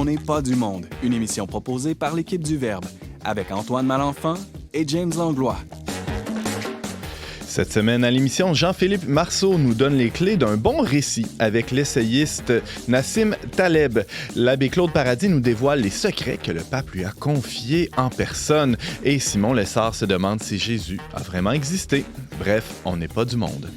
On n'est pas du monde, une émission proposée par l'équipe du Verbe, avec Antoine Malenfant et James Langlois. Cette semaine à l'émission, Jean-Philippe Marceau nous donne les clés d'un bon récit avec l'essayiste Nassim Taleb. L'abbé Claude Paradis nous dévoile les secrets que le pape lui a confiés en personne. Et Simon Lessard se demande si Jésus a vraiment existé. Bref, on n'est pas du monde.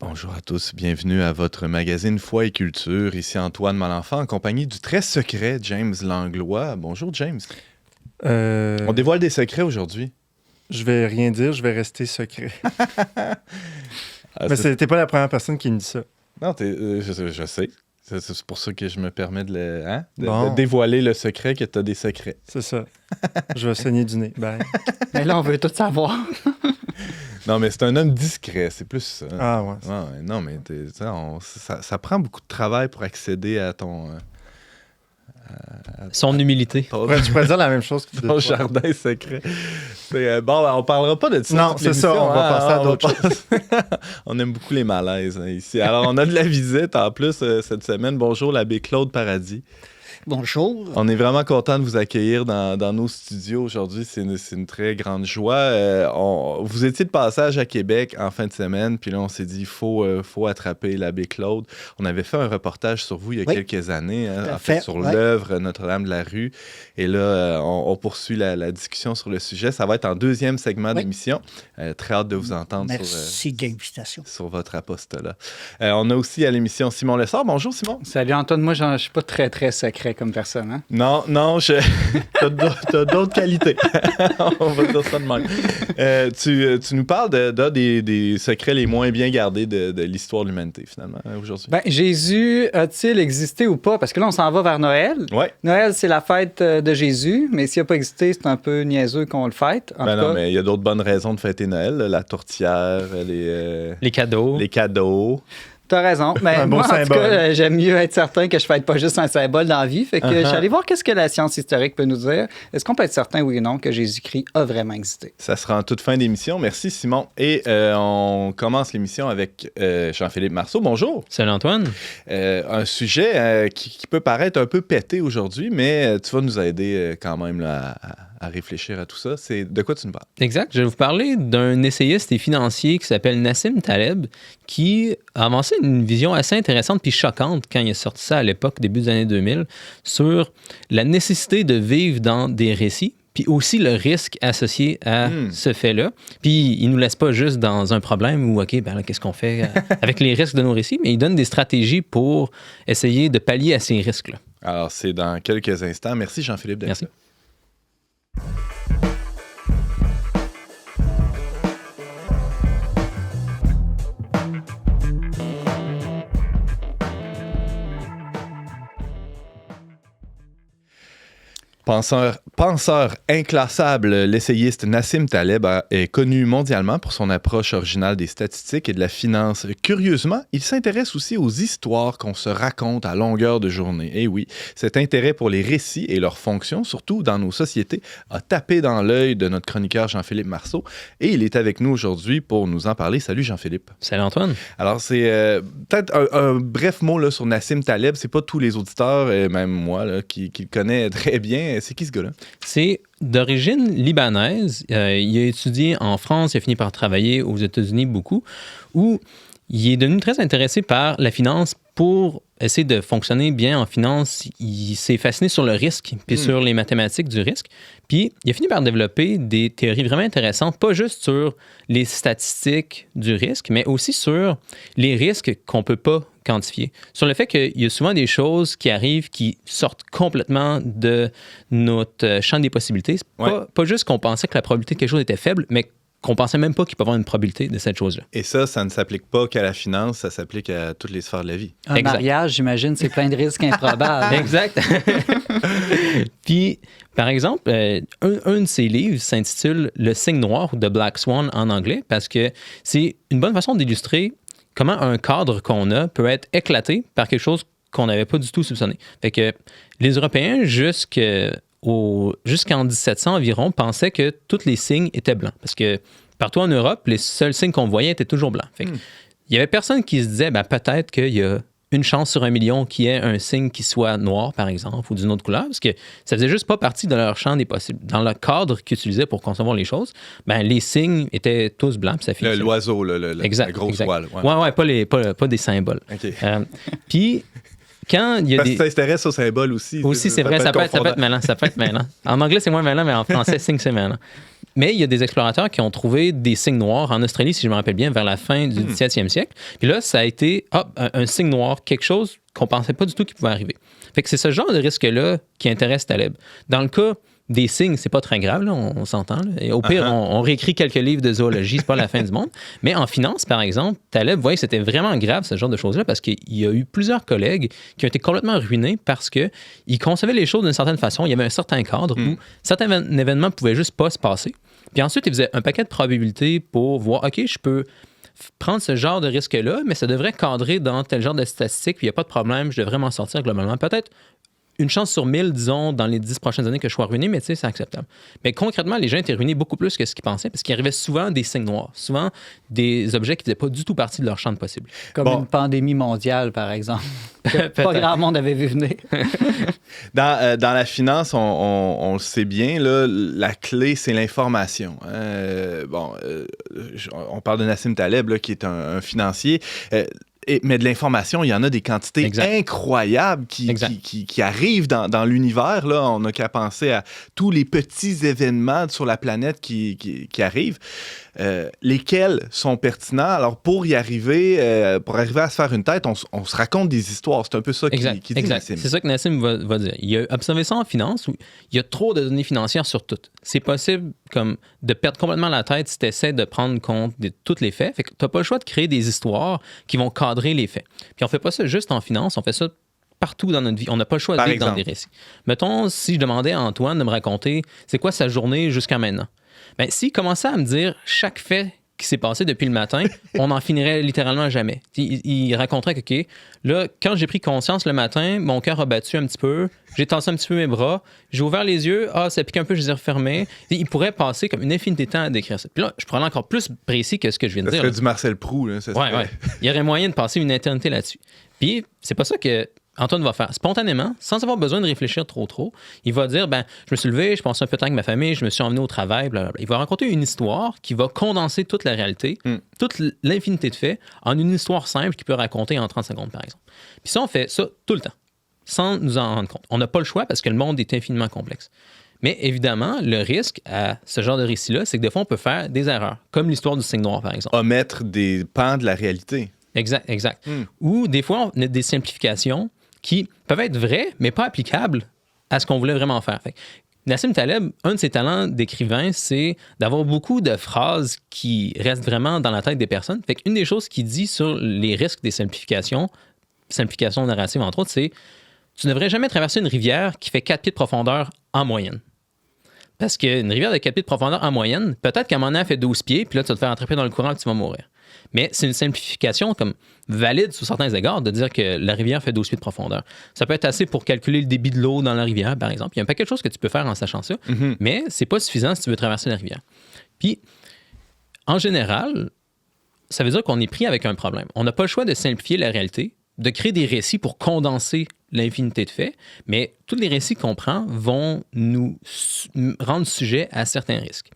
Bonjour à tous, bienvenue à votre magazine Foi et Culture. Ici Antoine Malenfant en compagnie du très secret James Langlois. Bonjour James. On dévoile des secrets aujourd'hui. Je vais rien dire, je vais rester secret. Mais t'es pas la première personne qui me dit ça. Non, je sais. C'est pour ça que je me permets de dévoiler le secret que t'as des secrets. C'est ça. Je vais saigner du nez. Bye. Mais là, on veut tout savoir. Non, mais c'est un homme discret, c'est plus ça. Ah ouais. Non, mais ça prend beaucoup de travail pour accéder à ton... Son humilité. Tu pourrais dire la même chose que ton jardin secret. On parlera pas de ça. Non, c'est ça, on va passer à d'autres choses. On aime beaucoup les malaises ici. Alors, on a de la visite en plus cette semaine. Bonjour, l'abbé Claude Paradis. Bonjour. On est vraiment content de vous accueillir dans nos studios aujourd'hui. C'est une très grande joie. Vous étiez de passage à Québec en fin de semaine, puis là, on s'est dit, il faut attraper l'abbé Claude. On avait fait un reportage sur vous il y a quelques années, sur l'œuvre Notre-Dame de la Rue. Et là, on poursuit la discussion sur le sujet. Ça va être en deuxième segment d'émission. Très hâte de vous entendre. Merci de l'invitation. Sur votre apostolat. On a aussi à l'émission Simon Lessard. Bonjour, Simon. Salut, Antoine. Moi, je ne suis pas très, très secret comme personne. Hein? Non, t'as d'autres qualités. On va dire ça de même. Tu nous parles des secrets les moins bien gardés de l'histoire de l'humanité, finalement, aujourd'hui. Jésus a-t-il existé ou pas? Parce que là, on s'en va vers Noël. Ouais. Noël, c'est la fête de Jésus, mais s'il n'a pas existé, c'est un peu niaiseux qu'on le fête. Non, mais il y a d'autres bonnes raisons de fêter Noël. La tourtière, les cadeaux. Les cadeaux. T'as raison, mais moi, en tout cas, j'aime mieux être certain que je ne fête pas juste un symbole dans la vie. Fait que je suis allé voir qu'est-ce que la science historique peut nous dire. Est-ce qu'on peut être certain, oui ou non, que Jésus-Christ a vraiment existé? Ça sera en toute fin d'émission. Merci, Simon. Et on commence l'émission avec Jean-Philippe Marceau. Bonjour. Salut, Antoine. Un sujet qui peut paraître un peu pété aujourd'hui, mais tu vas nous aider quand même là, à réfléchir à tout ça. C'est de quoi tu nous parles? Exact. Je vais vous parler d'un essayiste et financier qui s'appelle Nassim Taleb, qui a avancé une vision assez intéressante puis choquante quand il a sorti ça à l'époque, début des années 2000, sur la nécessité de vivre dans des récits, puis aussi le risque associé à ce fait-là. Puis il nous laisse pas juste dans un problème où, OK, ben là, qu'est-ce qu'on fait avec les risques de nos récits, mais il donne des stratégies pour essayer de pallier à ces risques-là. Alors, c'est dans quelques instants. Merci, Jean-Philippe. Merci. Penseur inclassable, l'essayiste Nassim Taleb est connu mondialement pour son approche originale des statistiques et de la finance. Curieusement, il s'intéresse aussi aux histoires qu'on se raconte à longueur de journée. Et oui, cet intérêt pour les récits et leurs fonctions, surtout dans nos sociétés, a tapé dans l'œil de notre chroniqueur Jean-Philippe Marceau. Et il est avec nous aujourd'hui pour nous en parler. Salut Jean-Philippe. Salut Antoine. Alors, c'est peut-être un bref mot là, sur Nassim Taleb. C'est pas tous les auditeurs, et même moi, là, qui le connaît très bien. C'est qui ce gars-là? C'est d'origine libanaise. Il a étudié en France, il a fini par travailler aux États-Unis beaucoup, où il est devenu très intéressé par la finance pour essayer de fonctionner bien en finance. Il s'est fasciné sur le risque, puis sur les mathématiques du risque. Puis il a fini par développer des théories vraiment intéressantes, pas juste sur les statistiques du risque, mais aussi sur les risques qu'on ne peut pas quantifier. Sur le fait qu'il y a souvent des choses qui arrivent qui sortent complètement de notre champ des possibilités. C'est pas juste qu'on pensait que la probabilité de quelque chose était faible, mais qu'on pensait même pas qu'il peut y avoir une probabilité de cette chose-là. Et ça ne s'applique pas qu'à la finance, ça s'applique à toutes les sphères de la vie. Un mariage, j'imagine, c'est plein de risques improbables. Exact. Puis, par exemple, un de ses livres s'intitule « Le signe noir » ou « The Black Swan » en anglais, parce que c'est une bonne façon d'illustrer comment un cadre qu'on a peut être éclaté par quelque chose qu'on n'avait pas du tout soupçonné. Fait que les Européens, jusqu'en 1700 environ, pensaient que tous les signes étaient blancs. Parce que partout en Europe, les seuls signes qu'on voyait étaient toujours blancs. Fait que, il y avait personne qui se disait, peut-être qu'il y a une chance sur 1 million qu'il y ait un signe qui soit noir, par exemple, ou d'une autre couleur, parce que ça faisait juste pas partie de leur champ des possibles. Dans le cadre qu'ils utilisaient pour concevoir les choses, les signes étaient tous blancs, puis ça fait l'oiseau, la grosse voile. Pas des symboles. Okay. Puis, quand il y a parce que ça s'intéresse aux symboles aussi. Aussi, c'est vrai, ça peut être mêlant. En anglais, c'est moins mêlant, mais en français, signe, c'est mêlant. Mais il y a des explorateurs qui ont trouvé des signes noirs en Australie, si je me rappelle bien, vers la fin du 17e siècle. Puis là, ça a été un signe noir, quelque chose qu'on ne pensait pas du tout qui pouvait arriver. Fait que c'est ce genre de risque-là qui intéresse Taleb. Dans le cas des signes, c'est pas très grave, là, on s'entend. Là. Et au pire, on réécrit quelques livres de zoologie, c'est pas la fin du monde. Mais en finance, par exemple, Taleb voyait que c'était vraiment grave, ce genre de choses-là, parce qu'il y a eu plusieurs collègues qui ont été complètement ruinés parce qu'ils concevaient les choses d'une certaine façon. Il y avait un certain cadre où certains événements pouvaient juste pas se passer. Puis ensuite, ils faisaient un paquet de probabilités pour voir, OK, je peux prendre ce genre de risque-là, mais ça devrait cadrer dans tel genre de statistiques, puis il n'y a pas de problème, je devrais m'en sortir globalement. Peut-être une chance sur 1000, disons, dans les 10 prochaines années que je sois ruiné, mais tu sais, c'est acceptable. Mais concrètement, les gens étaient ruinés beaucoup plus que ce qu'ils pensaient, parce qu'il arrivait souvent des signes noirs, souvent des objets qui ne faisaient pas du tout partie de leur champ de possible. Comme une pandémie mondiale, par exemple, que pas grand monde avait vu venir. Dans la finance, on le sait bien, là, la clé, c'est l'information. On parle de Nassim Taleb, là, qui est un financier. Mais de l'information, il y en a des quantités incroyables qui arrivent dans l'univers. Là. On n'a qu'à penser à tous les petits événements sur la planète qui arrivent. Lesquels sont pertinents. Alors, pour arriver à se faire une tête, on se raconte des histoires. C'est un peu ça qui dit Nassim. C'est ça que Nassim va dire. Il a observé ça en finance où il y a trop de données financières sur tout. C'est possible comme de perdre complètement la tête si tu essaies de prendre compte de tous les faits. Fait que tu n'as pas le choix de créer des histoires qui vont cadrer les faits. Puis on fait pas ça juste en finance, on fait ça partout dans notre vie. On n'a pas le choix de vivre dans des récits. Mettons, si je demandais à Antoine de me raconter c'est quoi sa journée jusqu'à maintenant. S'il commençait à me dire chaque fait qui s'est passé depuis le matin, on n'en finirait littéralement jamais. Il raconterait que, OK, là, quand j'ai pris conscience le matin, mon cœur a battu un petit peu, j'ai tassé un petit peu mes bras, j'ai ouvert les yeux, ça pique un peu, je les ai refermés. Il pourrait passer comme une infinité de temps à décrire ça. Puis là, je pourrais aller encore plus précis que ce que je viens de dire. Ça serait du Marcel Proust. Là, ouais. Il y aurait moyen de passer une éternité là-dessus. Puis, c'est pas ça que Antoine va faire spontanément, sans avoir besoin de réfléchir trop. Il va dire, je me suis levé, je passais un peu de temps avec ma famille, je me suis emmené au travail, blablabla. Il va raconter une histoire qui va condenser toute la réalité, toute l'infinité de faits, en une histoire simple qu'il peut raconter en 30 secondes, par exemple. Puis ça, on fait ça tout le temps, sans nous en rendre compte. On n'a pas le choix parce que le monde est infiniment complexe. Mais évidemment, le risque à ce genre de récit-là, c'est que des fois, on peut faire des erreurs, comme l'histoire du signe noir, par exemple. Omettre des pans de la réalité. Exact. Ou des fois, on a des simplifications qui peuvent être vraies, mais pas applicables à ce qu'on voulait vraiment faire. Fait, Nassim Taleb, un de ses talents d'écrivain, c'est d'avoir beaucoup de phrases qui restent vraiment dans la tête des personnes. Fait qu'une des choses qu'il dit sur les risques des simplifications narratives, entre autres, c'est « Tu ne devrais jamais traverser une rivière qui fait 4 pieds de profondeur en moyenne. » Parce qu'une rivière de 4 pieds de profondeur en moyenne, peut-être qu'à un moment donné, elle fait 12 pieds, puis là, tu vas te faire attraper dans le courant et tu vas mourir. Mais c'est une simplification comme valide sous certains égards de dire que la rivière fait 12 pieds de profondeur. Ça peut être assez pour calculer le débit de l'eau dans la rivière, par exemple. Il y a un paquet de choses que tu peux faire en sachant ça, mais c'est pas suffisant si tu veux traverser la rivière. Puis, en général, ça veut dire qu'on est pris avec un problème. On n'a pas le choix de simplifier la réalité, de créer des récits pour condenser l'infinité de faits, mais tous les récits qu'on prend vont nous rendre sujet à certains risques.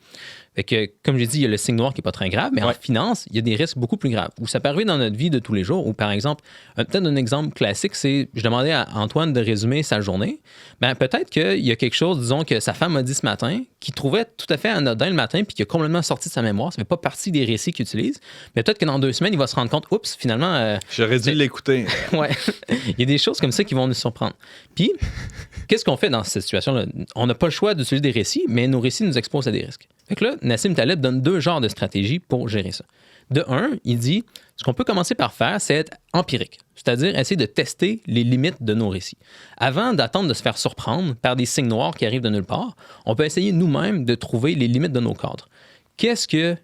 Fait que, comme j'ai dit, il y a le signe noir qui n'est pas très grave, mais en finance, il y a des risques beaucoup plus graves. Où ça peut arriver dans notre vie de tous les jours, où par exemple, peut-être un exemple classique, c'est, je demandais à Antoine de résumer sa journée, peut-être qu'il y a quelque chose, disons, que sa femme m'a dit ce matin, qu'il trouvait tout à fait anodin le matin, puis qui a complètement sorti de sa mémoire, ça ne fait pas partie des récits qu'il utilise, mais peut-être que dans 2 semaines, il va se rendre compte, oups, finalement... J'aurais dû l'écouter. Il y a des choses comme ça qui vont nous surprendre. Puis, qu'est-ce qu'on fait dans cette situation-là? On n'a pas le choix d'utiliser des récits, mais nos récits nous exposent à des risques. Fait que là, Nassim Taleb donne 2 genres de stratégies pour gérer ça. De un, il dit, ce qu'on peut commencer par faire, c'est être empirique, c'est-à-dire essayer de tester les limites de nos récits. Avant d'attendre de se faire surprendre par des signes noirs qui arrivent de nulle part, on peut essayer nous-mêmes de trouver les limites de nos cadres. Qu'est-ce que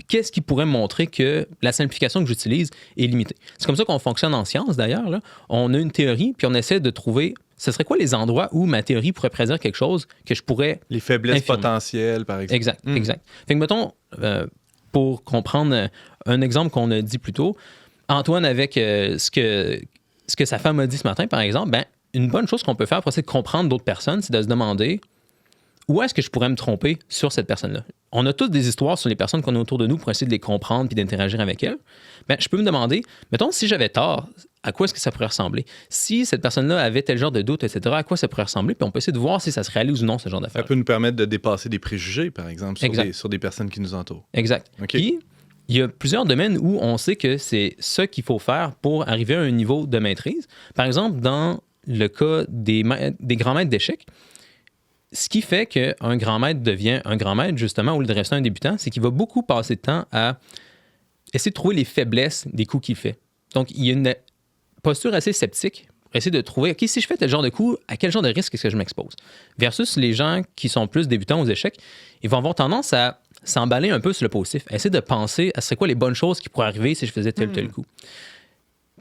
qu'est-ce qui pourrait me montrer que la simplification que j'utilise est limitée. C'est comme ça qu'on fonctionne en science, d'ailleurs. Là. On a une théorie, puis on essaie de trouver, ce serait quoi les endroits où ma théorie pourrait prédire quelque chose que je pourrais Les faiblesses infirmer. potentielles, par exemple. Exact, exact. Fait que, mettons, pour comprendre un exemple qu'on a dit plus tôt, Antoine, avec ce que sa femme a dit ce matin, par exemple, ben, une bonne chose qu'on peut faire pour essayer de comprendre d'autres personnes, c'est de se demander où est-ce que je pourrais me tromper sur cette personne-là. On a tous des histoires sur les personnes qu'on a autour de nous pour essayer de les comprendre puis d'interagir avec elles. Ben, je peux me demander, mettons, si j'avais tort, à quoi est-ce que ça pourrait ressembler? Si cette personne-là avait tel genre de doute, etc., à quoi ça pourrait ressembler? Puis on peut essayer de voir si ça se réalise ou non, ce genre d'affaires. Ça peut nous permettre de dépasser des préjugés, par exemple, sur des personnes qui nous entourent. Exact. OK. Puis, il y a plusieurs domaines où on sait que c'est ça qu'il faut faire pour arriver à un niveau de maîtrise. Par exemple, dans le cas des grands maîtres d'échecs, ce qui fait qu'un grand maître devient un grand maître, justement, au lieu de rester un débutant, c'est qu'il va beaucoup passer de temps à essayer de trouver les faiblesses des coups qu'il fait. Donc, il y a une posture assez sceptique pour essayer de trouver, OK, si je fais tel genre de coup, à quel genre de risque est-ce que je m'expose? Versus les gens qui sont plus débutants aux échecs, ils vont avoir tendance à s'emballer un peu sur le positif, à essayer de penser à ce serait quoi les bonnes choses qui pourraient arriver si je faisais tel ou tel coup.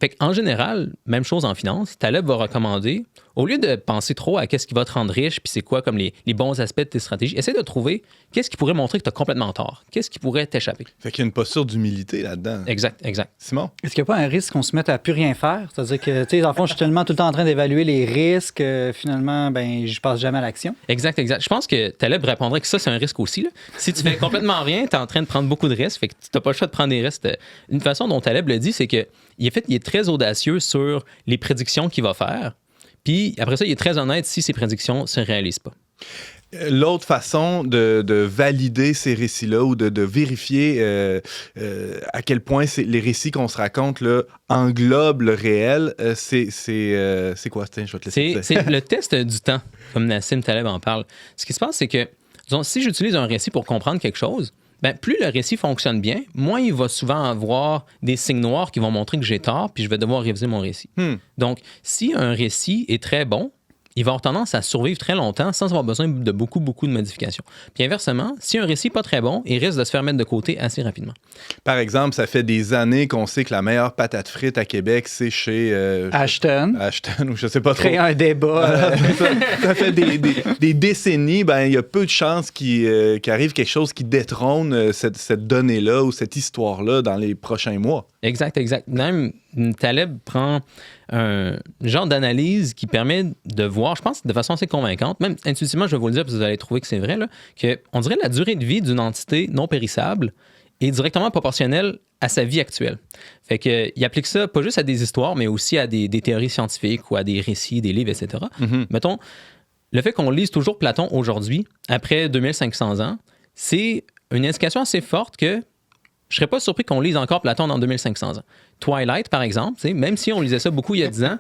Fait qu'en général, même chose en finance, Taleb va recommander, au lieu de penser trop à qu'est-ce qui va te rendre riche, puis c'est quoi comme les bons aspects de tes stratégies, essaie de trouver qu'est-ce qui pourrait montrer que tu as complètement tort, qu'est-ce qui pourrait t'échapper. Fait qu'il y a une posture d'humilité là-dedans. Exact. Simon? Est-ce qu'il n'y a pas un risque qu'on se mette à plus rien faire? C'est-à-dire que, tu sais, dans le fond, je suis tellement tout le temps en train d'évaluer les risques, finalement, ben, je passe jamais à l'action. Exact. Je pense que Taleb répondrait que ça, c'est un risque aussi. Là. Si tu fais complètement rien, tu es en train de prendre beaucoup de risques, fait que tu n'as pas le choix de prendre des risques. Une façon dont Taleb le dit, c'est que il est très audacieux sur les prédictions qu'il va faire. Puis après ça, il est très honnête si ses prédictions ne se réalisent pas. L'autre façon de valider ces récits-là ou de vérifier à quel point les récits qu'on se raconte là, englobent le réel, c'est quoi? Je vais te laisser dire. C'est le test du temps, comme Nassim Taleb en parle. Ce qui se passe, c'est que disons, si j'utilise un récit pour comprendre quelque chose, ben, plus le récit fonctionne bien, moins il va souvent avoir des signes noirs qui vont montrer que j'ai tort, puis je vais devoir réviser mon récit. Donc, si un récit est très bon, il va avoir tendance à survivre très longtemps sans avoir besoin de beaucoup de modifications. Puis inversement, si un récit n'est pas très bon, il risque de se faire mettre de côté assez rapidement. Par exemple, ça fait des années qu'on sait que la meilleure patate frite à Québec, c'est chez... Ashton, ou je sais pas trop. créer un débat. Ça fait des décennies, ben il y a peu de chances qu'il arrive quelque chose qui détrône cette donnée-là ou cette histoire-là dans les prochains mois. Exact. Même Taleb prend un genre d'analyse qui permet de voir, je pense, de façon assez convaincante, même intuitivement, je vais vous le dire parce que vous allez trouver que c'est vrai, là, qu'on dirait la durée de vie d'une entité non périssable est directement proportionnelle à sa vie actuelle. Fait qu'il applique ça pas juste à des histoires, mais aussi à des théories scientifiques ou à des récits, des livres, etc. Mettons, le fait qu'on lise toujours Platon aujourd'hui, après 2500 ans, c'est une indication assez forte que je serais pas surpris qu'on lise encore Platon dans 2500 ans. Twilight, par exemple, même si on lisait ça beaucoup il y a 10 ans,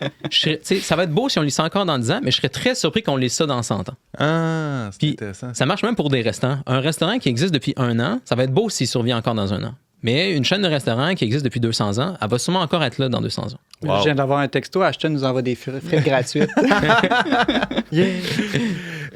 ça va être beau si on lit ça encore dans 10 ans, mais je serais très surpris qu'on lise ça dans 100 ans. Ah, c'est Puis, intéressant. ça marche même pour des restaurants. Un restaurant qui existe depuis 1 an, ça va être beau s'il survit encore dans 1 an. Mais une chaîne de restaurants qui existe depuis 200 ans, elle va sûrement encore être là dans 200 ans. Wow. Je viens d'avoir un texto, Ashton nous envoie des frais gratuits.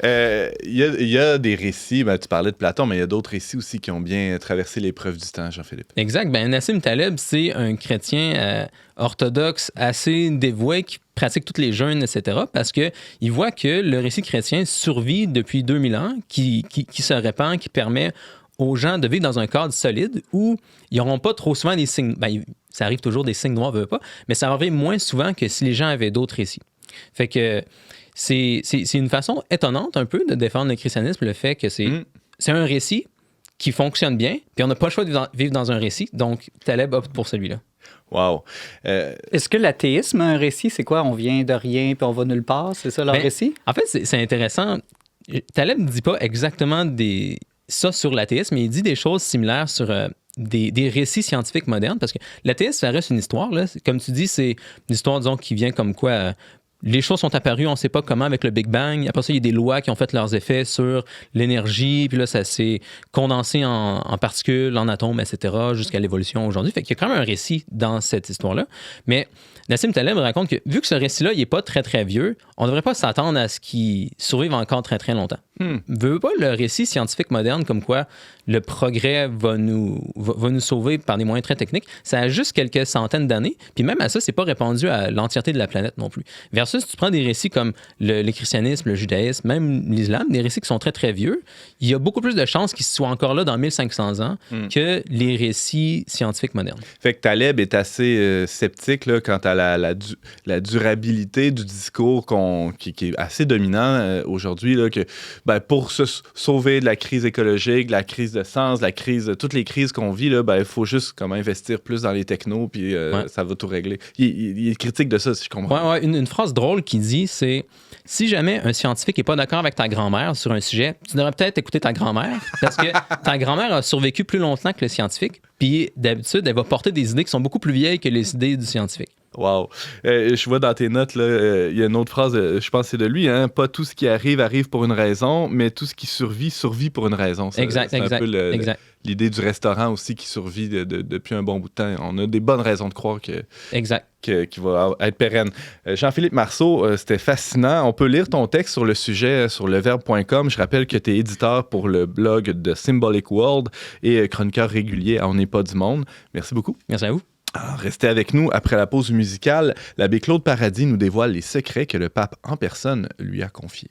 Il y a des récits, ben, tu parlais de Platon, mais il y a d'autres récits aussi qui ont bien traversé l'épreuve du temps, Jean-Philippe. Exact. Ben, Nassim Taleb, c'est un chrétien orthodoxe assez dévoué qui pratique tous les jeûnes, etc. Parce qu'il voit que le récit chrétien survit depuis 2000 ans, qui se répand, qui permet aux gens de vivre dans un cadre solide où ils n'auront pas trop souvent des signes... Ben, ça arrive toujours des signes noirs, veut pas, mais ça arrive moins souvent que si les gens avaient d'autres récits. Fait que c'est une façon étonnante un peu de défendre le christianisme, le fait que c'est un récit qui fonctionne bien, puis on n'a pas le choix de vivre dans un récit, donc Taleb opte pour celui-là. Wow. Est-ce que l'athéisme a un récit? C'est quoi? On vient de rien puis on va nulle part? C'est ça leur récit? En fait, c'est intéressant. Taleb ne dit pas exactement ça sur l'athéisme, mais il dit des choses similaires sur des récits scientifiques modernes, parce que l'athéisme, ça reste une histoire. Là. Comme tu dis, c'est une histoire, disons, qui vient comme quoi... les choses sont apparues, on ne sait pas comment, avec le Big Bang. Après ça, il y a des lois qui ont fait leurs effets sur l'énergie, puis là, ça s'est condensé en particules, en atomes, etc., jusqu'à l'évolution aujourd'hui. Fait qu'il y a quand même un récit dans cette histoire-là. Mais Nassim Taleb raconte que, vu que ce récit-là, il n'est pas très, très vieux, on ne devrait pas s'attendre à ce qu'il survive encore très, très longtemps. Veut pas le récit scientifique moderne comme quoi le progrès va nous sauver par des moyens très techniques. Ça a juste quelques centaines d'années. Puis même à ça, c'est pas répandu à l'entièreté de la planète non plus. Versus, tu prends des récits comme le christianisme, le judaïsme, même l'islam, des récits qui sont très, très vieux, il y a beaucoup plus de chances qu'ils soient encore là dans 1500 ans que les récits scientifiques modernes. Fait que Taleb est assez sceptique là, quant à la durabilité du discours qui est assez dominant aujourd'hui, là, que pour se sauver de la crise écologique, de la crise de sens, de toutes les crises qu'on vit, il faut juste investir plus dans les technos, puis ça va tout régler. Il est critique de ça, si je comprends. Ouais, une phrase drôle qu'il dit, c'est « Si jamais un scientifique n'est pas d'accord avec ta grand-mère sur un sujet, tu devrais peut-être écouter ta grand-mère, parce que ta grand-mère a survécu plus longtemps que le scientifique, puis d'habitude, elle va porter des idées qui sont beaucoup plus vieilles que les idées du scientifique. » Wow. Je vois dans tes notes, il y a une autre phrase, je pense que c'est de lui, hein? Pas tout ce qui arrive pour une raison, mais tout ce qui survit pour une raison. Exact. Un peu l'idée du restaurant aussi qui survit depuis un bon bout de temps. On a des bonnes raisons de croire qu'il va être pérenne. Jean-Philippe Marceau, c'était fascinant. On peut lire ton texte sur le sujet sur leverbe.com. Je rappelle que tu es éditeur pour le blog de Symbolic World et chroniqueur régulier à On n'est pas du monde. Merci beaucoup. Merci à vous. Alors, restez avec nous. Après la pause musicale, l'abbé Claude Paradis nous dévoile les secrets que le pape en personne lui a confiés.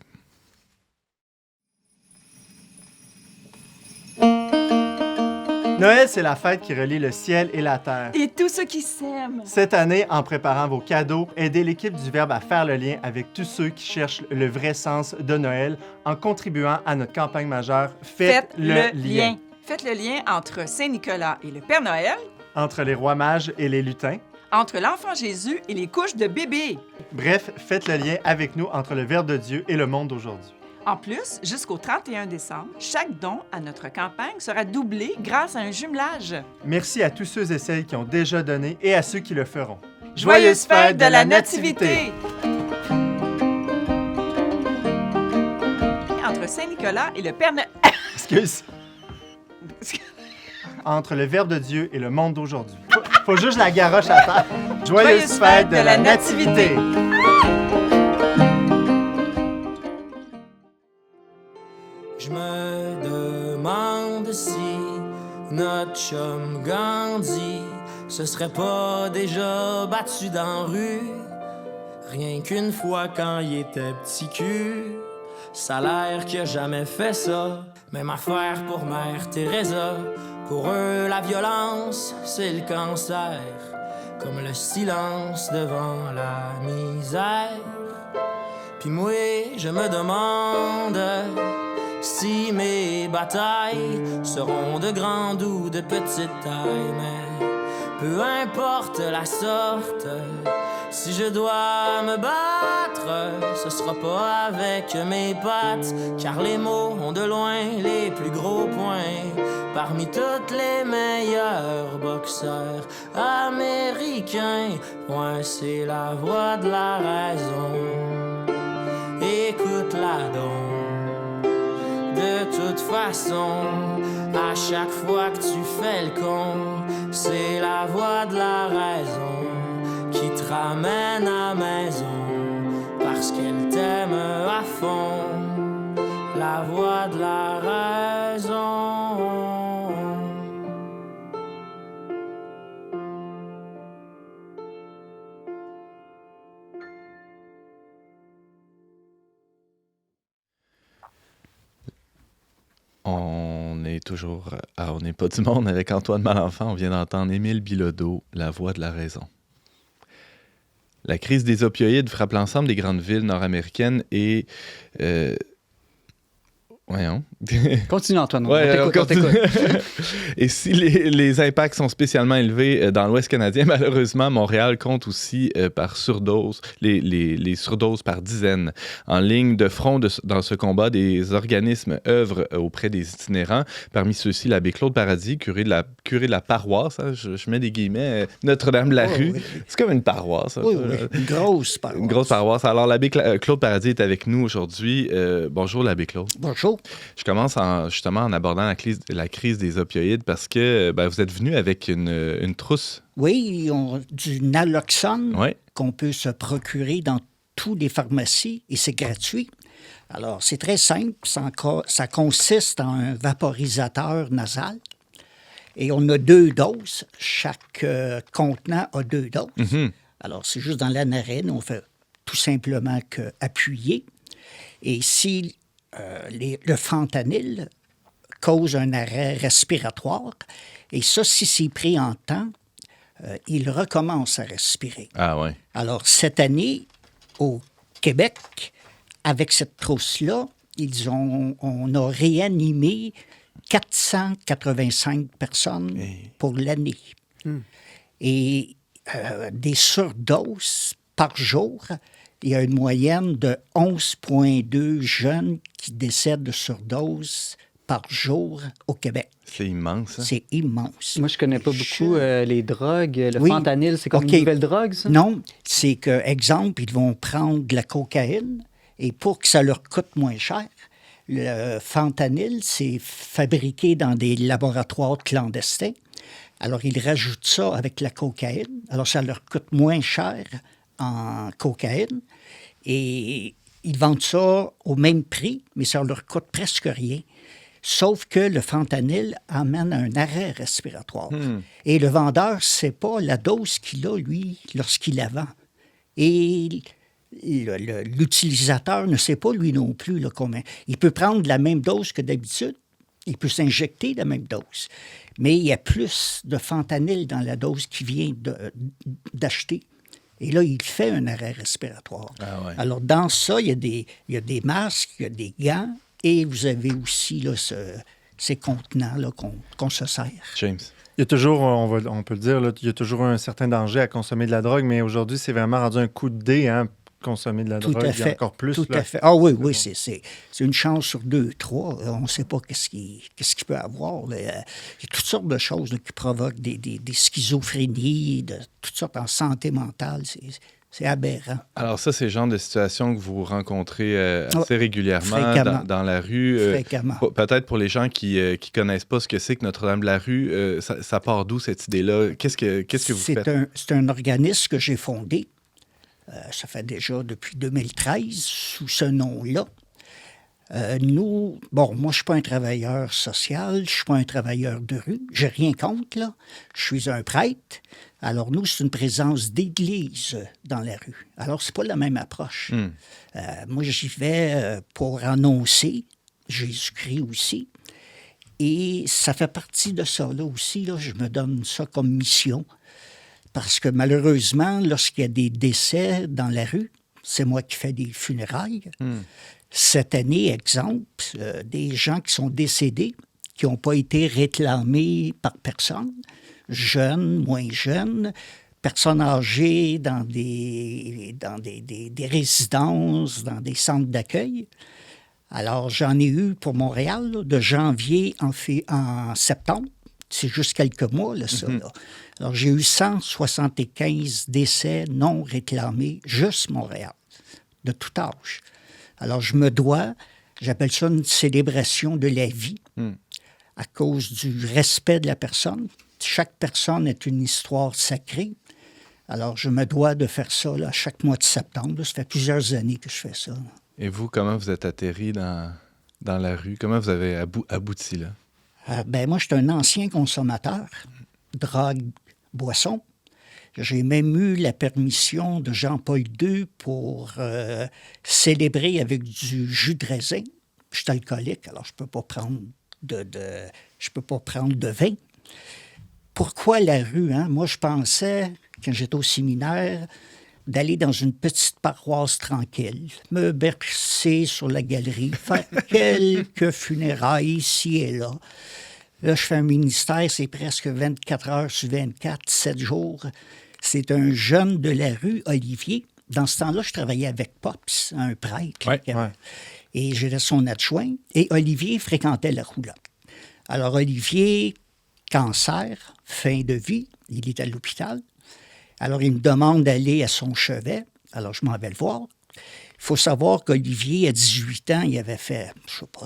Noël, c'est la fête qui relie le ciel et la terre. Et tous ceux qui s'aiment. Cette année, en préparant vos cadeaux, aidez l'équipe du Verbe à faire le lien avec tous ceux qui cherchent le vrai sens de Noël en contribuant à notre campagne majeure Faites le lien. Faites le lien entre Saint-Nicolas et le Père Noël, entre les rois mages et les lutins. entre l'enfant Jésus et les couches de bébé. Bref, faites le lien avec nous entre le Verbe de Dieu et le monde d'aujourd'hui. En plus, jusqu'au 31 décembre, chaque don à notre campagne sera doublé grâce à un jumelage. Merci à tous ceux et celles qui ont déjà donné et à ceux qui le feront. Joyeuse fête de la Nativité! Entre Saint-Nicolas et le Père Noël... Excuse. Entre le Verbe de Dieu et le monde d'aujourd'hui. Faut juste la garoche à terre. Joyeuse fête de la Nativité! Je me demande si notre chum Gandhi se serait pas déjà battu dans la rue, rien qu'une fois quand il était petit cul. Ça a l'air qu'il a jamais fait ça. Même affaire pour Mère Teresa. Pour eux, la violence, c'est le cancer, comme le silence devant la misère. Puis moi, je me demande si mes batailles seront de grande ou de petite taille, mais peu importe la sorte, si je dois me battre, ce sera pas avec mes pattes, car les mots ont de loin les plus gros points. Parmi tous les meilleurs boxeurs américains, ouais, c'est la voix de la raison. Écoute-la donc. De toute façon, à chaque fois que tu fais le con, c'est la voix de la raison qui te ramène à maison, parce qu'elle t'aime à fond, la voix de la raison. On est toujours On n'est pas du monde avec Antoine Malenfant. On vient d'entendre Émile Bilodeau, La voix de la raison. La crise des opioïdes frappe l'ensemble des grandes villes nord-américaines et... Voyons. Continue, Antoine. Ouais, on t'écoute. Et si les impacts sont spécialement élevés dans l'Ouest canadien, malheureusement, Montréal compte aussi par surdose, les surdoses par dizaines. En ligne de front dans ce combat, des organismes œuvrent auprès des itinérants. Parmi ceux-ci, l'abbé Claude Paradis, curé de la paroisse, hein, je mets des guillemets, Notre-Dame-la-Rue. Oui. C'est comme une paroisse. Oui, une grosse paroisse. Une grosse paroisse. Alors, l'abbé Claude Paradis est avec nous aujourd'hui. Bonjour, l'abbé Claude. Bonjour. Je commence justement en abordant la crise des opioïdes parce que vous êtes venu avec une trousse. Oui, du naloxone Ouais. qu'on peut se procurer dans toutes les pharmacies et c'est gratuit. Alors, c'est très simple. Ça consiste en un vaporisateur nasal. Et on a 2 doses. Chaque contenant a 2 doses. Mhm. Alors, c'est juste dans la narine. On fait tout simplement qu'appuyer. Et si le fentanyl cause un arrêt respiratoire, et ça, si c'est pris en temps, il recommence à respirer. Ah ouais. Alors, cette année, au Québec, avec cette trousse-là, on a réanimé 485 personnes pour l'année. Et des surdoses par jour, il y a une moyenne de 11,2 jeunes qui décèdent de surdose par jour au Québec. C'est immense. Hein? C'est immense. Moi, je connais pas beaucoup les drogues. Le Oui. fentanyl, c'est comme une nouvelle drogue, ça? Non, c'est que, exemple, ils vont prendre de la cocaïne et pour que ça leur coûte moins cher, le fentanyl, c'est fabriqué dans des laboratoires clandestins. Alors, ils rajoutent ça avec la cocaïne. Alors, ça leur coûte moins cher en cocaïne et ils vendent ça au même prix, mais ça leur coûte presque rien. Sauf que le fentanyl amène à un arrêt respiratoire. Et le vendeur ne sait pas la dose qu'il a, lui, lorsqu'il la vend. Et l'utilisateur ne sait pas, lui non plus, là, combien. Il peut prendre la même dose que d'habitude. Il peut s'injecter la même dose. Mais il y a plus de fentanyl dans la dose qu'il vient d'acheter. Et là, il fait un arrêt respiratoire. Ah ouais. Alors, dans ça, il y a des masques, il y a des gants, et vous avez aussi là, ces contenants là, qu'on se sert. James. Il y a toujours, on peut le dire, là, il y a toujours un certain danger à consommer de la drogue, mais aujourd'hui, c'est vraiment rendu un coup de dé, hein, consommer de la drogue. Tout à fait. Il y a encore plus. Tout là. à fait. Ah oui, oui, c'est une chance sur 2, 3. On ne sait pas qu'est-ce qu'il peut avoir. Là. Il y a toutes sortes de choses là, qui provoquent des schizophrénies, de toutes sortes en santé mentale. C'est aberrant. Alors ça, c'est le genre de situation que vous rencontrez assez régulièrement dans la rue. Fréquemment. Peut-être pour les gens qui ne connaissent pas ce que c'est que Notre-Dame-de-la-Rue, ça part d'où cette idée-là? Qu'est-ce que vous faites? C'est un organisme que j'ai fondé. Ça fait déjà depuis 2013 sous ce nom-là. Moi, je ne suis pas un travailleur social, je ne suis pas un travailleur de rue, j'ai rien contre, là. Je suis un prêtre. Alors, nous, c'est une présence d'église dans la rue. Alors, c'est pas la même approche. Moi, j'y vais pour annoncer Jésus-Christ aussi. Et ça fait partie de ça, là aussi. Là, je me donne ça comme mission. Parce que malheureusement, lorsqu'il y a des décès dans la rue, c'est moi qui fais des funérailles. Cette année, exemple, des gens qui sont décédés, qui n'ont pas été réclamés par personne, jeunes, moins jeunes, personnes âgées dans des résidences, dans des centres d'accueil. Alors, j'en ai eu pour Montréal, là, de janvier en septembre. C'est juste quelques mois, là, ça. Là. Alors, j'ai eu 175 décès non réclamés, juste Montréal, de tout âge. Alors, je me dois, j'appelle ça une célébration de la vie, à cause du respect de la personne. Chaque personne est une histoire sacrée. Alors, je me dois de faire ça là, chaque mois de septembre. Là. Ça fait plusieurs années que je fais ça. Là. Et vous, comment vous êtes atterri dans la rue? Comment vous avez abouti là? Moi, je suis un ancien consommateur, drogue, boisson. J'ai même eu la permission de Jean-Paul II pour célébrer avec du jus de raisin. Je suis alcoolique, alors je ne peux pas prendre de vin. Pourquoi la rue? Hein? Moi, je pensais, quand j'étais au séminaire, d'aller dans une petite paroisse tranquille, me bercer sur la galerie, faire quelques funérailles ici et là. Là, je fais un ministère, c'est presque 24 heures sur 24, 7 jours. C'est un jeune de la rue, Olivier. Dans ce temps-là, je travaillais avec Pops, un prêtre. Ouais. Et j'étais son adjoint. Et Olivier fréquentait la roulotte. Alors, Olivier, cancer, fin de vie, il est à l'hôpital. Alors, il me demande d'aller à son chevet. Alors, je m'en vais le voir. Il faut savoir qu'Olivier, à 18 ans, il avait fait,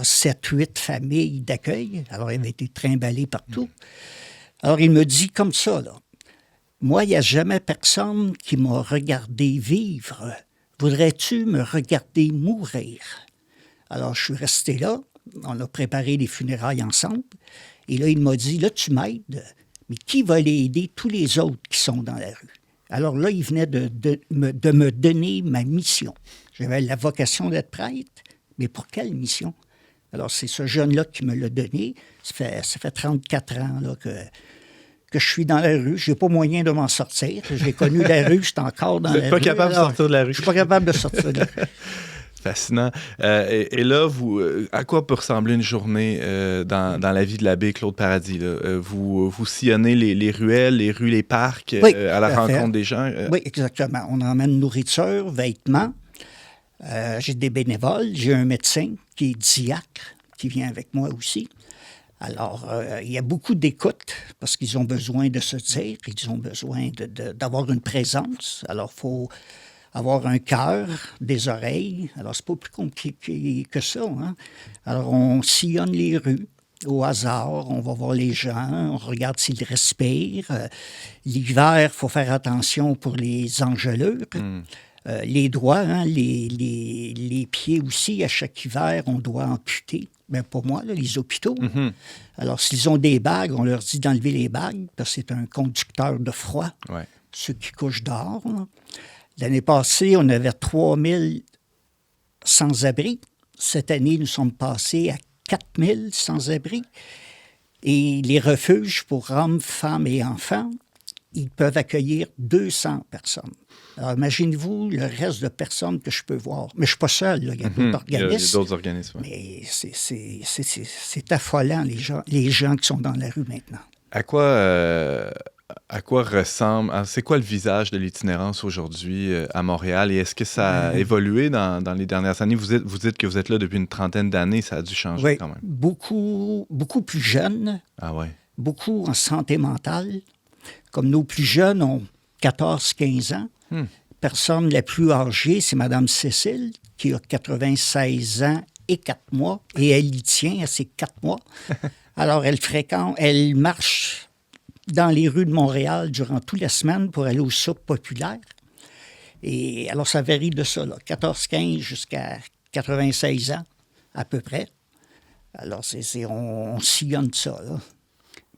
7-8 familles d'accueil. Alors, il avait été trimballé partout. Alors, il me dit comme ça, là. Moi, il n'y a jamais personne qui m'a regardé vivre. Voudrais-tu me regarder mourir? Alors, je suis resté là. On a préparé les funérailles ensemble. Et là, il m'a dit, là, tu m'aides, mais qui va aller aider tous les autres qui sont dans la rue? Alors là, il venait de me donner ma mission. J'avais la vocation d'être prêtre, mais pour quelle mission? Alors, c'est ce jeune-là qui me l'a donné. Ça fait 34 ans là, que je suis dans la rue. Je n'ai pas moyen de m'en sortir. J'ai connu la rue, je suis encore dans la rue. Vous n'êtes pas capable de sortir de la rue. Je ne suis pas capable de sortir de la rue. Fascinant. Et là, à quoi peut ressembler une journée dans la vie de l'abbé Claude Paradis? Là? Vous sillonnez les ruelles, les rues, les parcs, oui, à la rencontre des gens? Oui, exactement. On emmène nourriture, vêtements. J'ai des bénévoles. J'ai un médecin qui est diacre, qui vient avec moi aussi. Alors, il y a beaucoup d'écoute parce qu'ils ont besoin de se dire, ils ont besoin d'avoir une présence. Alors, il faut avoir un cœur, des oreilles. Alors, c'est pas plus compliqué que ça. Hein? Alors, on sillonne les rues au hasard. On va voir les gens, on regarde s'ils respirent. L'hiver, il faut faire attention pour les engelures. Les doigts, hein, les pieds aussi, à chaque hiver, on doit amputer. Bien, pas moi, là, les hôpitaux. Mm-hmm. Alors, s'ils ont des bagues, on leur dit d'enlever les bagues, parce que c'est un conducteur de froid, ceux qui couchent dehors. Là. L'année passée, on avait 3000 sans-abri. Cette année, nous sommes passés à 4000 sans-abri. Et les refuges pour hommes, femmes et enfants, ils peuvent accueillir 200 personnes. Alors, imaginez-vous le reste de personnes que je peux voir. Mais je ne suis pas seul, là. Il y a d'autres organismes. Il y a d'autres organismes. Mais c'est affolant, les gens qui sont dans la rue maintenant. À quoi ressemble... C'est quoi le visage de l'itinérance aujourd'hui à Montréal? Et est-ce que ça a évolué dans les dernières années? Vous dites que vous êtes là depuis une trentaine d'années. Ça a dû changer quand même. Beaucoup plus jeunes. Ah ouais. Beaucoup en santé mentale. Comme nos plus jeunes ont 14-15 ans. Personne la plus âgée, c'est Mme Cécile, qui a 96 ans et 4 mois. Et elle y tient à ses 4 mois. Alors, elle marche dans les rues de Montréal durant toute la semaine pour aller aux soupes populaires. Et alors, ça varie de ça, là, 14-15 jusqu'à 96 ans, à peu près. Alors, on sillonne ça, là.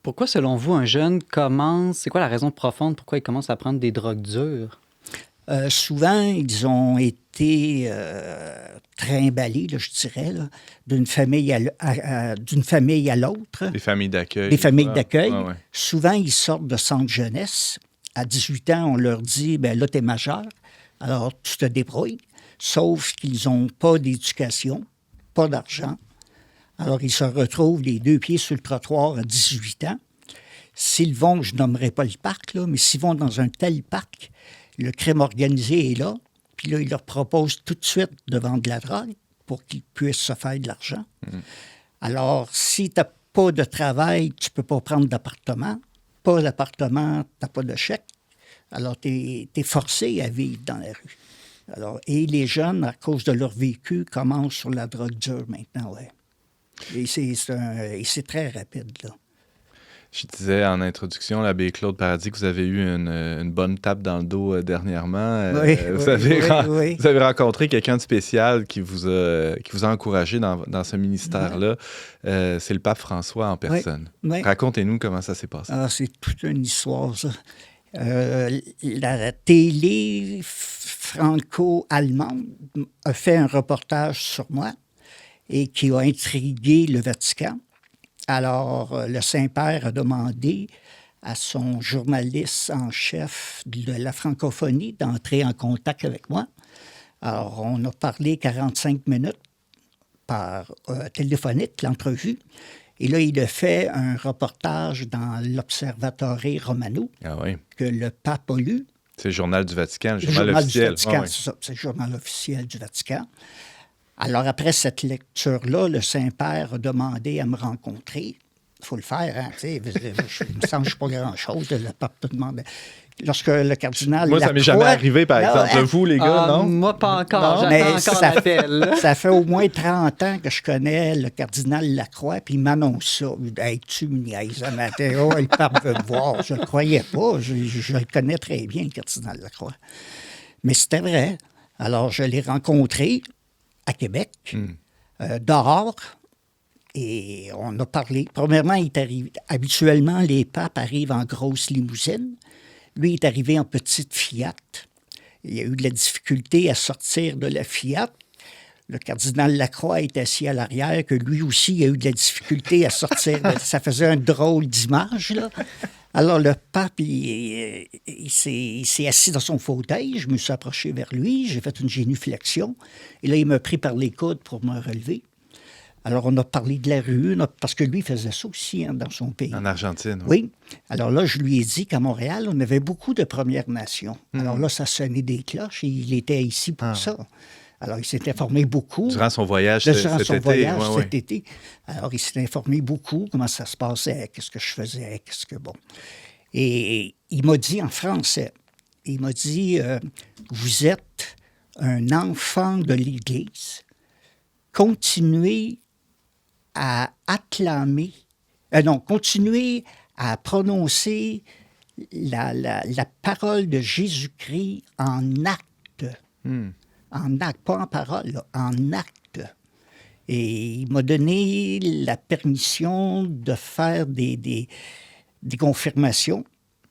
Pourquoi, selon vous, un jeune commence... C'est quoi la raison profonde pourquoi il commence à prendre des drogues dures? Souvent, ils ont été trimballés, là, je dirais, là, d'une famille à l'autre. Les familles d'accueil. Les familles d'accueil. Ouais. Souvent, ils sortent de centre jeunesse. À 18 ans, on leur dit, bien là, t'es majeur, alors tu te débrouilles. Sauf qu'ils n'ont pas d'éducation, pas d'argent. Alors, ils se retrouvent les deux pieds sur le trottoir à 18 ans. S'ils vont, je nommerai pas le parc, là, mais s'ils vont dans un tel parc, le crime organisé est là, puis là, il leur propose tout de suite de vendre de la drogue pour qu'ils puissent se faire de l'argent. Alors, si tu n'as pas de travail, tu ne peux pas prendre d'appartement. Pas d'appartement, tu n'as pas de chèque. Alors, tu es forcé à vivre dans la rue. Alors, et les jeunes, à cause de leur vécu, commencent sur la drogue dure maintenant, ouais. Et c'est très rapide, là. Je disais en introduction, l'abbé Claude Paradis, que vous avez eu une bonne tape dans le dos dernièrement. Vous avez rencontré quelqu'un de spécial qui vous a encouragé dans ce ministère-là. C'est le pape François en personne. Oui. Racontez-nous comment ça s'est passé. Ah, c'est toute une histoire, ça. La télé franco-allemande a fait un reportage sur moi et qui a intrigué le Vatican. Alors, le Saint-Père a demandé à son journaliste en chef de la francophonie d'entrer en contact avec moi. Alors, on a parlé 45 minutes par téléphonique, l'entrevue. Et là, il a fait un reportage dans l'Observatore Romano que le pape a lu. C'est le journal du Vatican, le journal officiel. Du Vatican, c'est ça, c'est le journal officiel du Vatican. Alors, après cette lecture-là, le Saint-Père a demandé à me rencontrer. Il faut le faire, hein, tu sais. Il me semble que je ne suis pas grand-chose. Le pape te demande. Lorsque le cardinal Moi, ça ne m'est jamais arrivé, par exemple. Vous, les gars, non? Moi, pas encore. Mais encore l'appel. Ça fait au moins 30 ans que je connais le cardinal Lacroix, puis il m'annonce ça. Hey, tu me niaises, Mathéo, le pape veut me voir. Je ne le croyais pas. Je le connais très bien, le cardinal Lacroix. Mais c'était vrai. Alors, je l'ai rencontré à Québec. dehors. Et on a parlé. Premièrement, il est arrivé. Habituellement, les papes arrivent en grosse limousine. Lui, il est arrivé en petite Fiat. Il y a eu de la difficulté à sortir de la Fiat. Le cardinal Lacroix est assis à l'arrière, que lui aussi, il a eu de la difficulté à sortir. Ça faisait un drôle d'image, là. Alors, le pape, il s'est assis dans son fauteuil. Je me suis approché vers lui. J'ai fait une génuflexion. Et là, il m'a pris par les coudes pour me relever. Alors, on a parlé de la rue, parce que lui, il faisait ça aussi dans son pays. En Argentine. Oui. Alors là, je lui ai dit qu'à Montréal, on avait beaucoup de Premières Nations. Alors là, ça sonnait des cloches et il était ici pour ça. Alors, il s'est informé beaucoup. Durant son voyage cet été. Alors, il s'est informé beaucoup, comment ça se passait, qu'est-ce que je faisais, bon. Et il m'a dit en français, il m'a dit, vous êtes un enfant de l'Église. Continuez à acclamer, continuez à prononcer la parole de Jésus-Christ en acte. En acte, pas en parole, là, en acte. Et il m'a donné la permission de faire des confirmations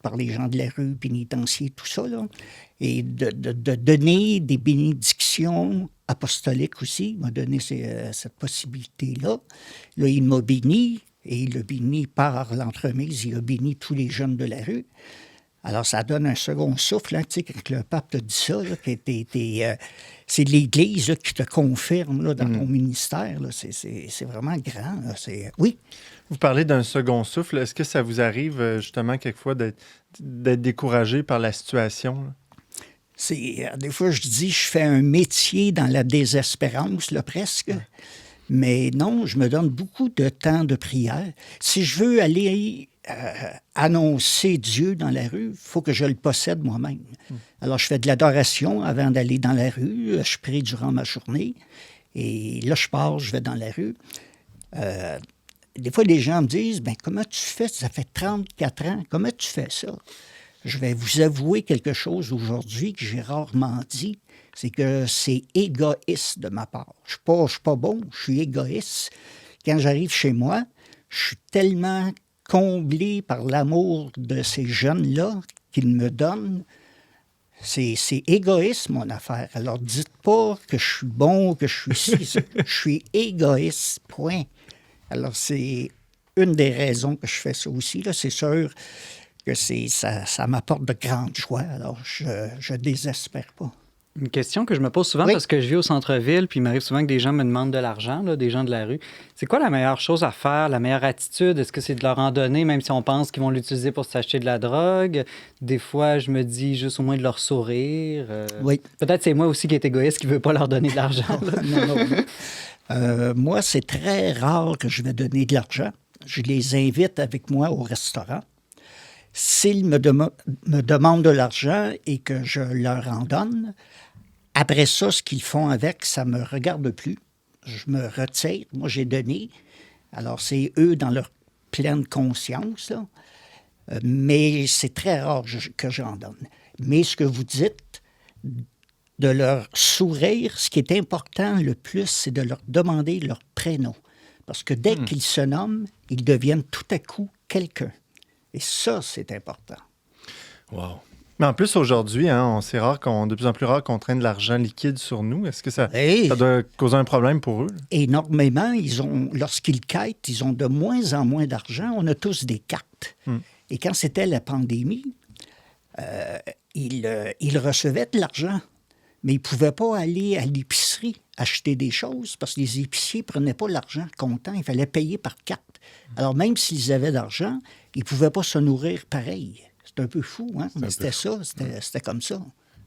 par les gens de la rue, pénitenciers, tout ça, là, et de donner des bénédictions apostoliques aussi. Il m'a donné cette possibilité-là. Là, il m'a béni, et il a béni par l'entremise, il a béni tous les jeunes de la rue. Alors, ça donne un second souffle, hein, tu sais, quand le pape te dit ça, là, c'est l'Église là, qui te confirme là, dans ton ministère. Là, c'est vraiment grand. Là, oui. Vous parlez d'un second souffle. Est-ce que ça vous arrive, justement, quelquefois, d'être découragé par la situation? Là? Des fois, je dis, je fais un métier dans la désespérance, là, presque. Mais non, je me donne beaucoup de temps de prière. Si je veux aller annoncer Dieu dans la rue, il faut que je le possède moi-même. Alors, je fais de l'adoration avant d'aller dans la rue. Je prie durant ma journée. Et là, je pars, je vais dans la rue. Des fois, les gens me disent, « comment tu fais? Ça fait 34 ans. Comment tu fais ça? » Je vais vous avouer quelque chose aujourd'hui que j'ai rarement dit. C'est que c'est égoïste de ma part. Je suis pas bon, je suis égoïste. Quand j'arrive chez moi, je suis tellement comblé par l'amour de ces jeunes-là qu'ils me donnent. C'est égoïste, mon affaire. Alors, dites pas que je suis bon, que je suis ci. Je suis égoïste, point. Alors, c'est une des raisons que je fais ça aussi. Là. C'est sûr que ça m'apporte de grandes joies. Alors, je désespère pas. Une question que je me pose souvent parce que je vis au centre-ville, puis il m'arrive souvent que des gens me demandent de l'argent, là, des gens de la rue. C'est quoi la meilleure chose à faire, la meilleure attitude? Est-ce que c'est de leur en donner, même si on pense qu'ils vont l'utiliser pour s'acheter de la drogue? Des fois, je me dis juste au moins de leur sourire. Oui. Peut-être c'est moi aussi qui est égoïste, qui ne veut pas leur donner de l'argent. non. Moi, c'est très rare que je vais donner de l'argent. Je les invite avec moi au restaurant. S'ils me demandent de l'argent et que je leur en donne, après ça, ce qu'ils font avec, ça ne me regarde plus. Je me retire. Moi, j'ai donné. Alors, c'est eux dans leur pleine conscience. Là. Mais c'est très rare que j'en donne. Mais ce que vous dites, de leur sourire, ce qui est important le plus, c'est de leur demander leur prénom. Parce que dès qu'ils se nomment, ils deviennent tout à coup quelqu'un. Et ça, c'est important. Wow. Mais en plus, aujourd'hui, c'est de plus en plus rare qu'on traîne de l'argent liquide sur nous. Est-ce que ça doit causer un problème pour eux? Énormément. Lorsqu'ils quittent, ils ont de moins en moins d'argent. On a tous des cartes. Et quand c'était la pandémie, ils recevaient de l'argent, mais ils ne pouvaient pas aller à l'épicerie acheter des choses parce que les épiciers ne prenaient pas l'argent comptant. Il fallait payer par carte. Alors, même s'ils avaient de l'argent, ils ne pouvaient pas se nourrir pareil. C'est un peu fou, hein? Mais c'était ça. C'était comme ça.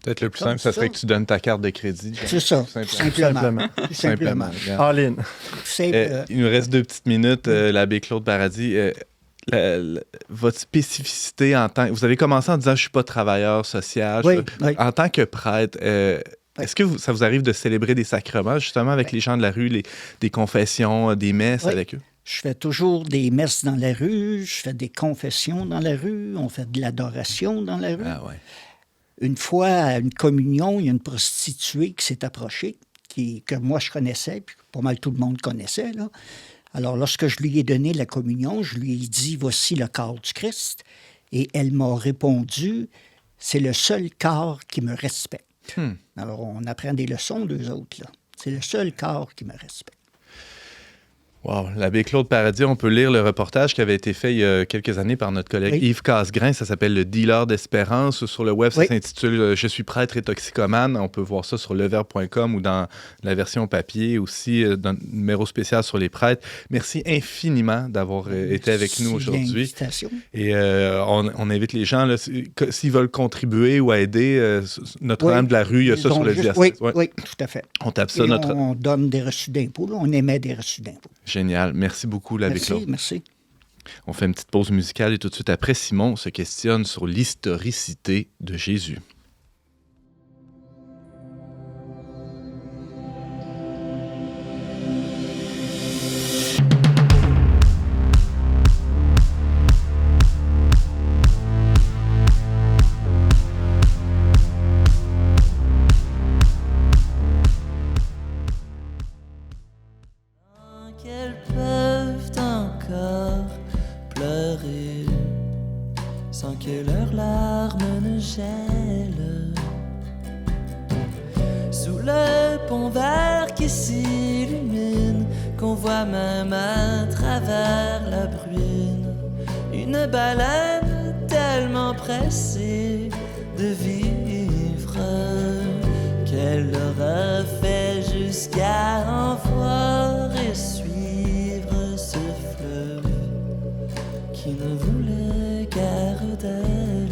Peut-être le plus simple, ça serait que tu donnes ta carte de crédit. C'est ça, simplement. All-in. Il nous reste 2 petites minutes, l'abbé Claude Paradis. Votre spécificité en tant que... Vous avez commencé en disant « je ne suis pas travailleur social ». Oui. En tant que prêtre, est-ce que ça vous arrive de célébrer des sacrements, justement, avec les gens de la rue, des confessions, des messes avec eux? Je fais toujours des messes dans la rue, je fais des confessions dans la rue, on fait de l'adoration dans la rue. Ah ouais. Une fois, à une communion, il y a une prostituée qui s'est approchée, que moi je connaissais, puis que pas mal tout le monde connaissait, là. Alors, lorsque je lui ai donné la communion, je lui ai dit « Voici le corps du Christ ». Et elle m'a répondu « C'est le seul corps qui me respecte ». Alors, on apprend des leçons d'eux autres, là. C'est le seul corps qui me respecte. Wow, l'abbé Claude Paradis, on peut lire le reportage qui avait été fait il y a quelques années par notre collègue Yves Casgrain. Ça s'appelle « Le dealer d'espérance ». Sur le web, ça s'intitule « Je suis prêtre et toxicomane ». On peut voir ça sur leverbe.com ou dans la version papier, aussi dans un numéro spécial sur les prêtres. Merci infiniment d'avoir été avec nous aujourd'hui. Et on invite les gens, là, s'ils veulent contribuer ou aider Notre-Dame de la Rue, il y a ça sur le diocèse. Oui, tout à fait. On tape ça. On donne des reçus d'impôts. Là. On émet des reçus d'impôts. Génial. Merci beaucoup, l'abbé Claude. Merci. On fait une petite pause musicale et tout de suite après, Simon se questionne sur l'historicité de Jésus. Que leurs larmes ne gèlent sous le pont vert qui s'illumine, qu'on voit même à travers la bruine. Une baleine tellement pressée de vivre qu'elle aura fait jusqu'à en voir et suivre ce fleuve qui ne voulait guère d'elle.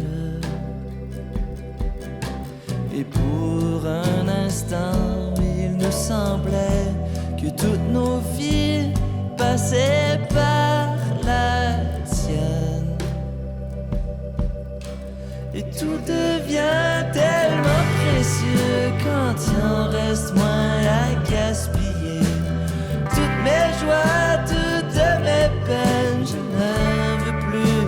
Et pour un instant, il nous semblait que toutes nos vies passaient par la tienne. Et tout devient tellement précieux quand il en reste moins à gaspiller. Toutes mes joies, toutes mes peines, je ne veux plus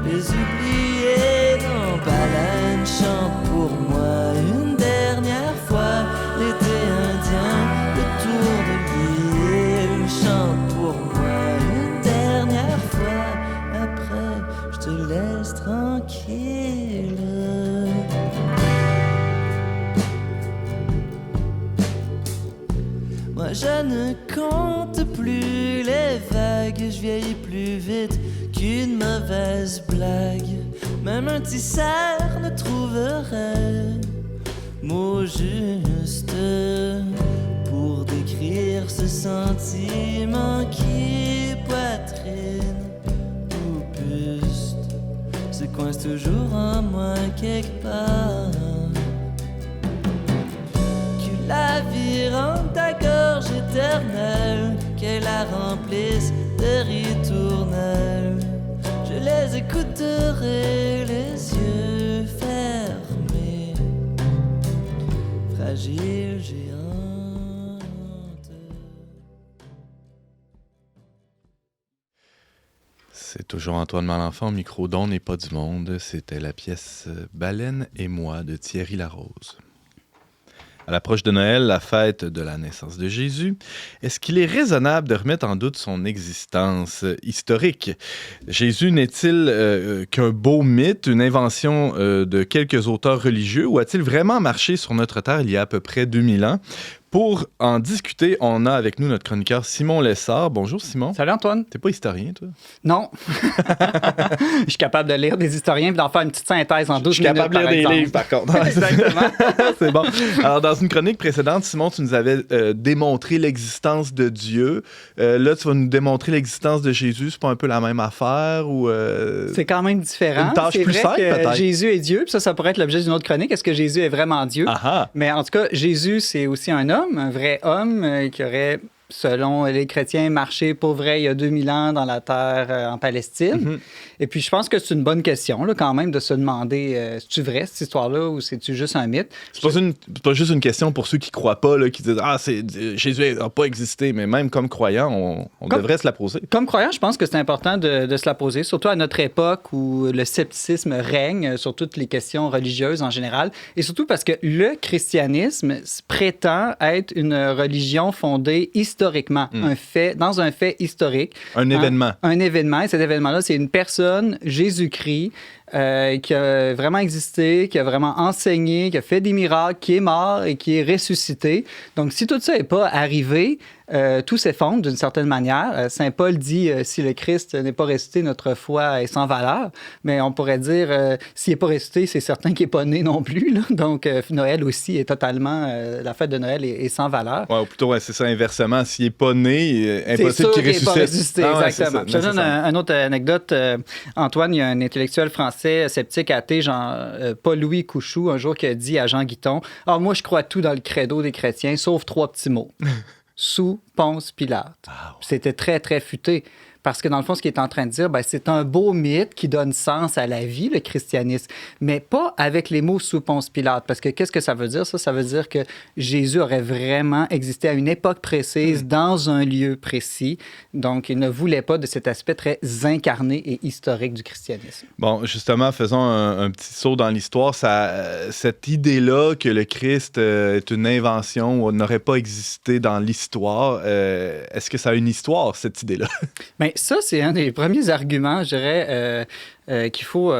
les oublier. Non, baleine chante pour moi une dernière fois. L'été indien, autour de l'île, chante pour moi une dernière fois. Après, je te laisse tranquille. Moi, je ne compte plus les vagues. Je vieillis plus vite qu'une mauvaise blague. Même un tisseur ne trouverait mot juste pour décrire ce sentiment qui, poitrine ou buste, se coince toujours en moi quelque part. Que la vie rende ta gorge éternelle, qu'elle la remplisse de ritournelles. Je les écouterai les yeux fermés, fragile géante. C'est toujours Antoine Malenfant, micro d'On n'est pas du monde. C'était la pièce Baleine et moi de Thierry Larose. À l'approche de Noël, la fête de la naissance de Jésus, est-ce qu'il est raisonnable de remettre en doute son existence historique? Jésus n'est-il qu'un beau mythe, une invention de quelques auteurs religieux, ou a-t-il vraiment marché sur notre terre il y a à peu près 2000 ans? Pour en discuter, on a avec nous notre chroniqueur Simon Lessard. Bonjour Simon. Salut Antoine. T'es pas historien, toi? Non. Je suis capable de lire des historiens et d'en faire une petite synthèse en 12 minutes. Je suis capable de lire des livres, par contre. Exactement. C'est bon. Alors, dans une chronique précédente, Simon, tu nous avais démontré l'existence de Dieu. Là, tu vas nous démontrer l'existence de Jésus. C'est pas un peu la même affaire? Ou C'est quand même différent. Une tâche plus simple, peut-être? Jésus est Dieu, puis ça pourrait être l'objet d'une autre chronique. Est-ce que Jésus est vraiment Dieu? Aha. Mais en tout cas, Jésus, c'est aussi un homme, un vrai homme qui aurait selon les chrétiens, marché pour vrai il y a 2000 ans dans la terre en Palestine? Et puis, je pense que c'est une bonne question, là, quand même, de se demander, c'est-tu vrai, cette histoire-là, ou c'est-tu juste un mythe? C'est pas juste une question pour ceux qui croient pas, là, qui disent « Ah, Jésus n'a pas existé », mais même comme croyant, on devrait se la poser. Comme croyant, je pense que c'est important de se la poser, surtout à notre époque où le scepticisme règne sur toutes les questions religieuses en général, et surtout parce que le christianisme prétend être une religion fondée historiquement, dans un fait historique. Un événement. Un événement, et cet événement-là, c'est une personne, Jésus-Christ, qui a vraiment existé, qui a vraiment enseigné, qui a fait des miracles, qui est mort et qui est ressuscité. Donc, si tout ça n'est pas arrivé, tout s'effondre d'une certaine manière. Saint Paul dit si le Christ n'est pas ressuscité, notre foi est sans valeur. Mais on pourrait dire s'il n'est pas ressuscité, c'est certain qu'il n'est pas né non plus. Là. Donc, Noël aussi est totalement. La fête de Noël est sans valeur. Ouais, ou plutôt, c'est ça, inversement. S'il n'est pas né, impossible qu'il ressuscite. Pas ressuscité, exactement. Ça. Je te donne une autre anecdote. Antoine, il y a un intellectuel français sceptique athée, Paul-Louis Couchou, un jour qui a dit à Jean Guiton « Ah, moi, je crois tout dans le credo des chrétiens, sauf 3 petits mots. » Sous Ponce Pilate. C'était très, très futé. Parce que dans le fond, ce qu'il est en train de dire, c'est un beau mythe qui donne sens à la vie, le christianisme, mais pas avec les mots sous Ponce Pilate. Parce que qu'est-ce que ça veut dire, ça? Ça veut dire que Jésus aurait vraiment existé à une époque précise, dans un lieu précis. Donc, il ne voulait pas de cet aspect très incarné et historique du christianisme. Bon, justement, faisons un petit saut dans l'histoire. Cette idée-là que le Christ est une invention ou n'aurait pas existé dans l'histoire, est-ce que ça a une histoire, cette idée-là? Bien, ça, c'est un des premiers arguments, je dirais, qu'il faut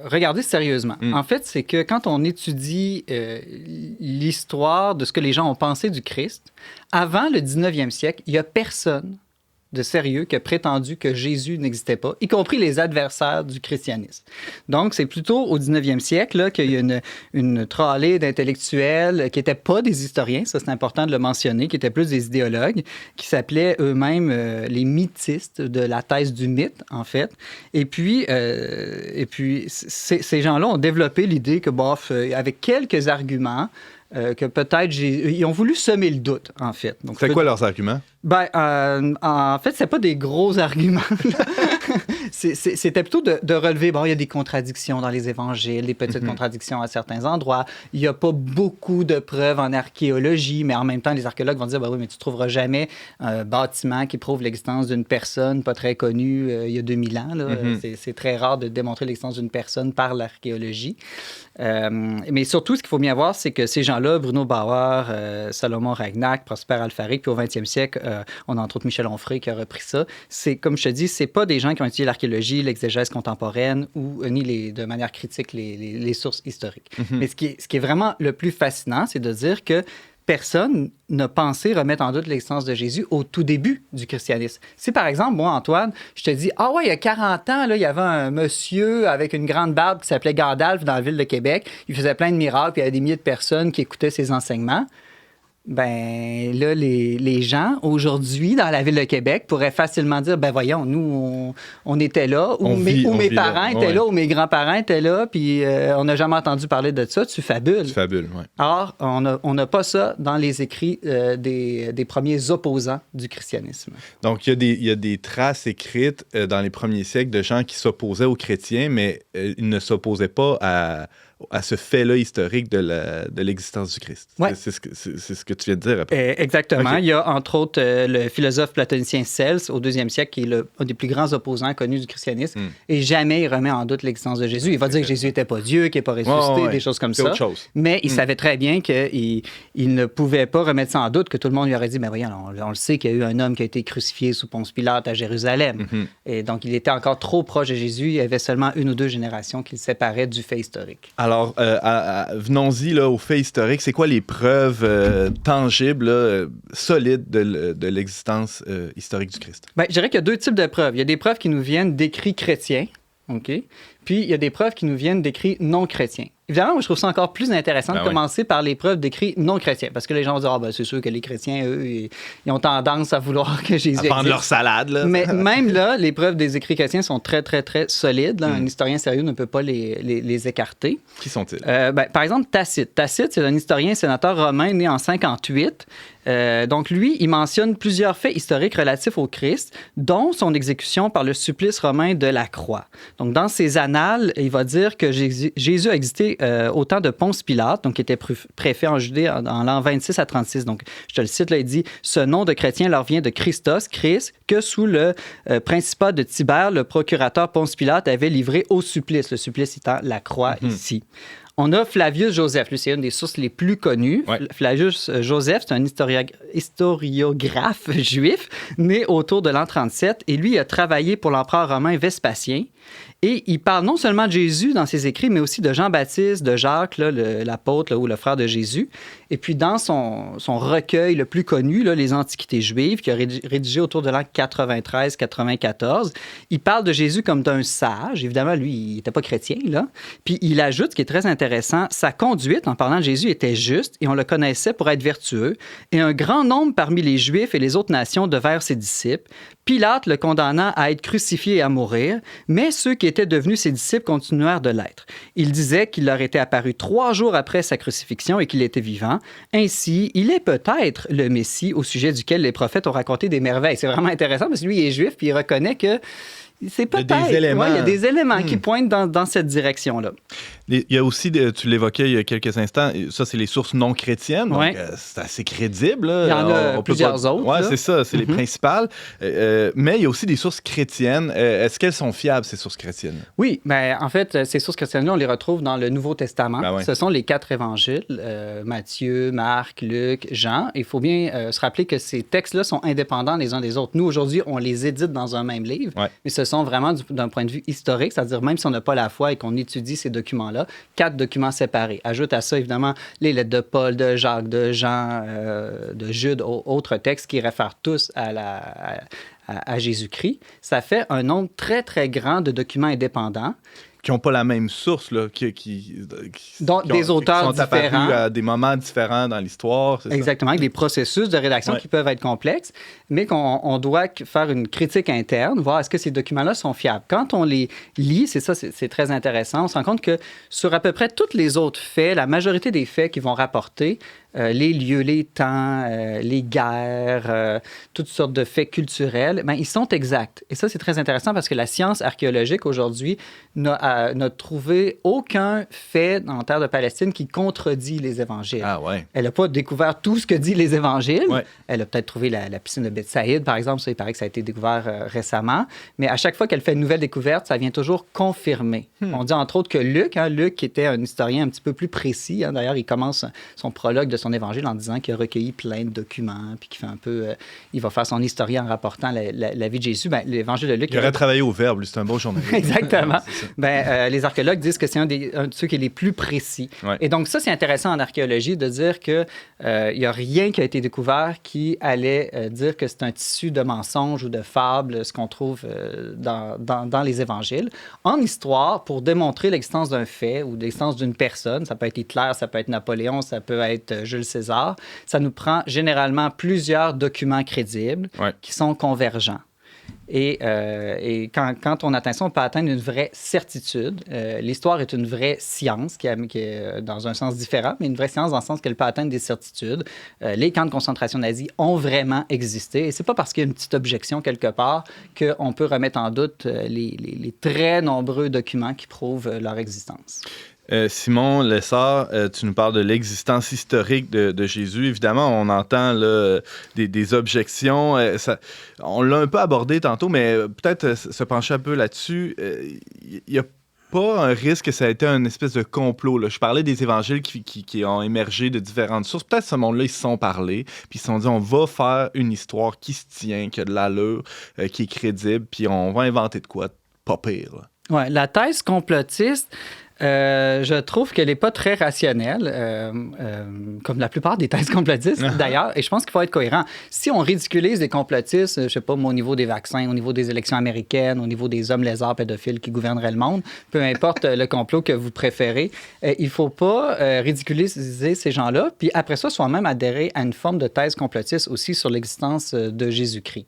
regarder sérieusement. En fait, c'est que quand on étudie l'histoire de ce que les gens ont pensé du Christ, avant le 19e siècle, il n'y a personne de sérieux qui a prétendu que Jésus n'existait pas, y compris les adversaires du christianisme. Donc, c'est plutôt au 19e siècle là, qu'il y a une tralée d'intellectuels qui n'étaient pas des historiens, ça c'est important de le mentionner, qui étaient plus des idéologues, qui s'appelaient eux-mêmes les mythistes de la thèse du mythe, en fait. Et puis ces gens-là ont développé l'idée que, avec quelques arguments, que peut-être ils ont voulu semer le doute, en fait. C'est quoi leurs arguments? En fait, c'est pas des gros arguments. C'était plutôt de relever, il y a des contradictions dans les évangiles, des petites contradictions à certains endroits. Il n'y a pas beaucoup de preuves en archéologie, mais en même temps, les archéologues vont dire, oui, mais tu ne trouveras jamais un bâtiment qui prouve l'existence d'une personne pas très connue il y a 2000 ans. Là. C'est très rare de démontrer l'existence d'une personne par l'archéologie. Mais surtout, ce qu'il faut bien voir, c'est que ces gens-là, Bruno Bauer, Salomon Ragnac, Prosper Alpharic, puis au 20e siècle, on a entre autres Michel Onfray qui a repris ça. C'est, comme je te dis, c'est pas des gens qui ont étudié l'archéologie, l'exégèse contemporaine ou ni de manière critique les sources historiques. Mais ce qui est vraiment le plus fascinant, c'est de dire que personne n'a pensé remettre en doute l'existence de Jésus au tout début du christianisme. Si, par exemple, moi, Antoine, je te dis, il y a 40 ans, là, il y avait un monsieur avec une grande barbe qui s'appelait Gandalf dans la ville de Québec. Il faisait plein de miracles, puis il y avait des milliers de personnes qui écoutaient ses enseignements. Ben là, les gens, aujourd'hui, dans la ville de Québec, pourraient facilement dire, voyons, nous, on était là, ou mes parents étaient là, ou mes grands-parents étaient là, puis on n'a jamais entendu parler de ça, tu fabules. Tu fabules, oui. Or, on n'a pas ça dans les écrits des premiers opposants du christianisme. Donc, il y a des traces écrites dans les premiers siècles de gens qui s'opposaient aux chrétiens, mais ils ne s'opposaient pas à ce fait-là historique de l'existence du Christ. Ouais. C'est ce que tu viens de dire après. Exactement. Okay. Il y a entre autres le philosophe platonicien Cels au 2e siècle, qui est un des plus grands opposants connus du christianisme, et jamais il remet en doute l'existence de Jésus. Il va dire que Jésus n'était pas Dieu, qu'il n'est pas ressuscité, des choses comme ça. Autre chose. Mais il savait très bien qu'il ne pouvait pas remettre ça en doute, que tout le monde lui aurait dit, voyons, on le sait qu'il y a eu un homme qui a été crucifié sous Ponce Pilate à Jérusalem. Et donc, il était encore trop proche de Jésus. Il y avait seulement 1 ou 2 générations qui le séparaient du fait historique. Alors, venons-y là, aux faits historiques. C'est quoi les preuves tangibles, solides de l'existence historique du Christ? Je dirais qu'il y a 2 types de preuves. Il y a des preuves qui nous viennent d'écrits chrétiens, OK? Puis, il y a des preuves qui nous viennent d'écrits non chrétiens. Évidemment, moi, je trouve ça encore plus intéressant de commencer par les preuves d'écrits non chrétiens. Parce que les gens vont dire, c'est sûr que les chrétiens, eux, ils ont tendance à vouloir que Jésus existe. À prendre leur salade, là. Mais même là, les preuves des écrits chrétiens sont très, très, très solides. Là. Un historien sérieux ne peut pas les écarter. Qui sont-ils? Par exemple, Tacite. Tacite, c'est un historien sénateur romain né en 58. Donc, lui, il mentionne plusieurs faits historiques relatifs au Christ, dont son exécution par le supplice romain de la croix. Donc, dans ses annales, il va dire que Jésus a existé au temps de Ponce Pilate, donc qui était préfet en Judée en l'an 26 à 36. Donc, je te le cite, là, il dit « Ce nom de chrétien leur vient de Christos, Christ, que sous le principat de Tibère, le procurateur Ponce Pilate avait livré au supplice. » Le supplice étant la croix ici. On a Flavius Joseph. Lui, c'est une des sources les plus connues. Ouais. Flavius Joseph, c'est un historiographe juif né autour de l'an 37. Et lui, il a travaillé pour l'empereur romain Vespasien. Et il parle non seulement de Jésus dans ses écrits, mais aussi de Jean-Baptiste, de Jacques, là, l'apôtre là, ou le frère de Jésus. Et puis dans son recueil le plus connu, là, Les Antiquités juives, qu'il a rédigé autour de l'an 93-94, il parle de Jésus comme d'un sage. Évidemment, lui, il n'était pas chrétien, là. Puis il ajoute, ce qui est très intéressant, sa conduite en parlant de Jésus était juste et on le connaissait pour être vertueux. Et un grand nombre parmi les Juifs et les autres nations devinrent ses disciples. Pilate le condamna à être crucifié et à mourir, mais ceux qui étaient devenus ses disciples continuèrent de l'être. Il disait qu'il leur était apparu 3 jours après sa crucifixion et qu'il était vivant. Ainsi, il est peut-être le Messie au sujet duquel les prophètes ont raconté des merveilles. C'est vraiment intéressant parce que lui, il est juif puis il reconnaît que c'est peut-être... Il y a des éléments qui pointent dans cette direction-là. Il y a aussi, tu l'évoquais il y a quelques instants, ça, c'est les sources non chrétiennes, donc c'est assez crédible. Là. Il y en a plusieurs autres. Oui, c'est ça, c'est les principales. Mais il y a aussi des sources chrétiennes. Est-ce qu'elles sont fiables, ces sources chrétiennes? Oui, mais en fait, ces sources chrétiennes-là, on les retrouve dans le Nouveau Testament. Ce sont les 4 évangiles, Matthieu, Marc, Luc, Jean. Il faut bien se rappeler que ces textes-là sont indépendants les uns des autres. Nous, aujourd'hui, on les édite dans un même livre, mais ce sont vraiment d'un point de vue historique, c'est-à-dire même si on n'a pas la foi et qu'on étudie ces documents-là, 4 documents séparés. Ajoute à ça, évidemment, les lettres de Paul, de Jacques, de Jean, de Jude, autres textes qui réfèrent tous à Jésus-Christ. Ça fait un nombre très, très grand de documents indépendants. Qui n'ont pas la même source, là, donc des auteurs qui sont différents. Apparus à des moments différents dans l'histoire. Exactement, avec des processus de rédaction qui peuvent être complexes, mais qu'on doit faire une critique interne, voir est-ce que ces documents-là sont fiables. Quand on les lit, c'est très intéressant, on se rend compte que sur à peu près tous les autres faits, la majorité des faits qui vont rapporter, les lieux, les temps, les guerres, toutes sortes de faits culturels, ils sont exacts. Et ça, c'est très intéressant parce que la science archéologique aujourd'hui n'a trouvé aucun fait en terre de Palestine qui contredit les évangiles. Ah ouais. Elle n'a pas découvert tout ce que disent les évangiles. Ouais. Elle a peut-être trouvé la piscine de Bethsaïde, par exemple. Ça, il paraît que ça a été découvert récemment. Mais à chaque fois qu'elle fait une nouvelle découverte, ça vient toujours confirmer. On dit entre autres que Luc, qui était un historien un petit peu plus précis, d'ailleurs, il commence son prologue de son évangile en disant qu'il a recueilli plein de documents, puis qu'il fait un peu... il va faire son historien en rapportant la vie de Jésus. L'évangile de Luc... Il aurait travaillé au Verbe, lui, c'est un bon journaliste. Exactement. Les archéologues disent que c'est un de ceux qui est les plus précis. Ouais. Et donc ça, c'est intéressant en archéologie de dire qu'il n'y a rien qui a été découvert qui allait dire que c'est un tissu de mensonges ou de fables, ce qu'on trouve dans les évangiles. En histoire, pour démontrer l'existence d'un fait ou l'existence d'une personne, ça peut être Hitler, ça peut être Napoléon, ça peut être Jules César, ça nous prend généralement plusieurs documents crédibles qui sont convergents. Et quand on atteint ça, on peut atteindre une vraie certitude. L'histoire est une vraie science qui est dans un sens différent, mais une vraie science dans le sens qu'elle peut atteindre des certitudes. Les camps de concentration nazis ont vraiment existé. Et c'est pas parce qu'il y a une petite objection quelque part qu'on peut remettre en doute les très nombreux documents qui prouvent leur existence. Simon Lessard, tu nous parles de l'existence historique de Jésus. Évidemment, on entend là, des objections. On l'a un peu abordé tantôt, mais peut-être se pencher un peu là-dessus. Il n'y a pas un risque que ça a été une espèce de complot. Là. Je parlais des évangiles qui ont émergé de différentes sources. Peut-être ce monde-là, ils se sont parlé, puis ils se sont dit, on va faire une histoire qui se tient, qui a de l'allure, qui est crédible, puis on va inventer de quoi, pas pire. Oui, la thèse complotiste... Je trouve qu'elle n'est pas très rationnelle, comme la plupart des thèses complotistes, d'ailleurs, et je pense qu'il faut être cohérent. Si on ridiculise les complotistes, je ne sais pas, au niveau des vaccins, au niveau des élections américaines, au niveau des hommes lézards pédophiles qui gouverneraient le monde, peu importe le complot que vous préférez, il ne faut pas ridiculiser ces gens-là, puis après ça, soi-même adhérer à une forme de thèse complotiste aussi sur l'existence de Jésus-Christ.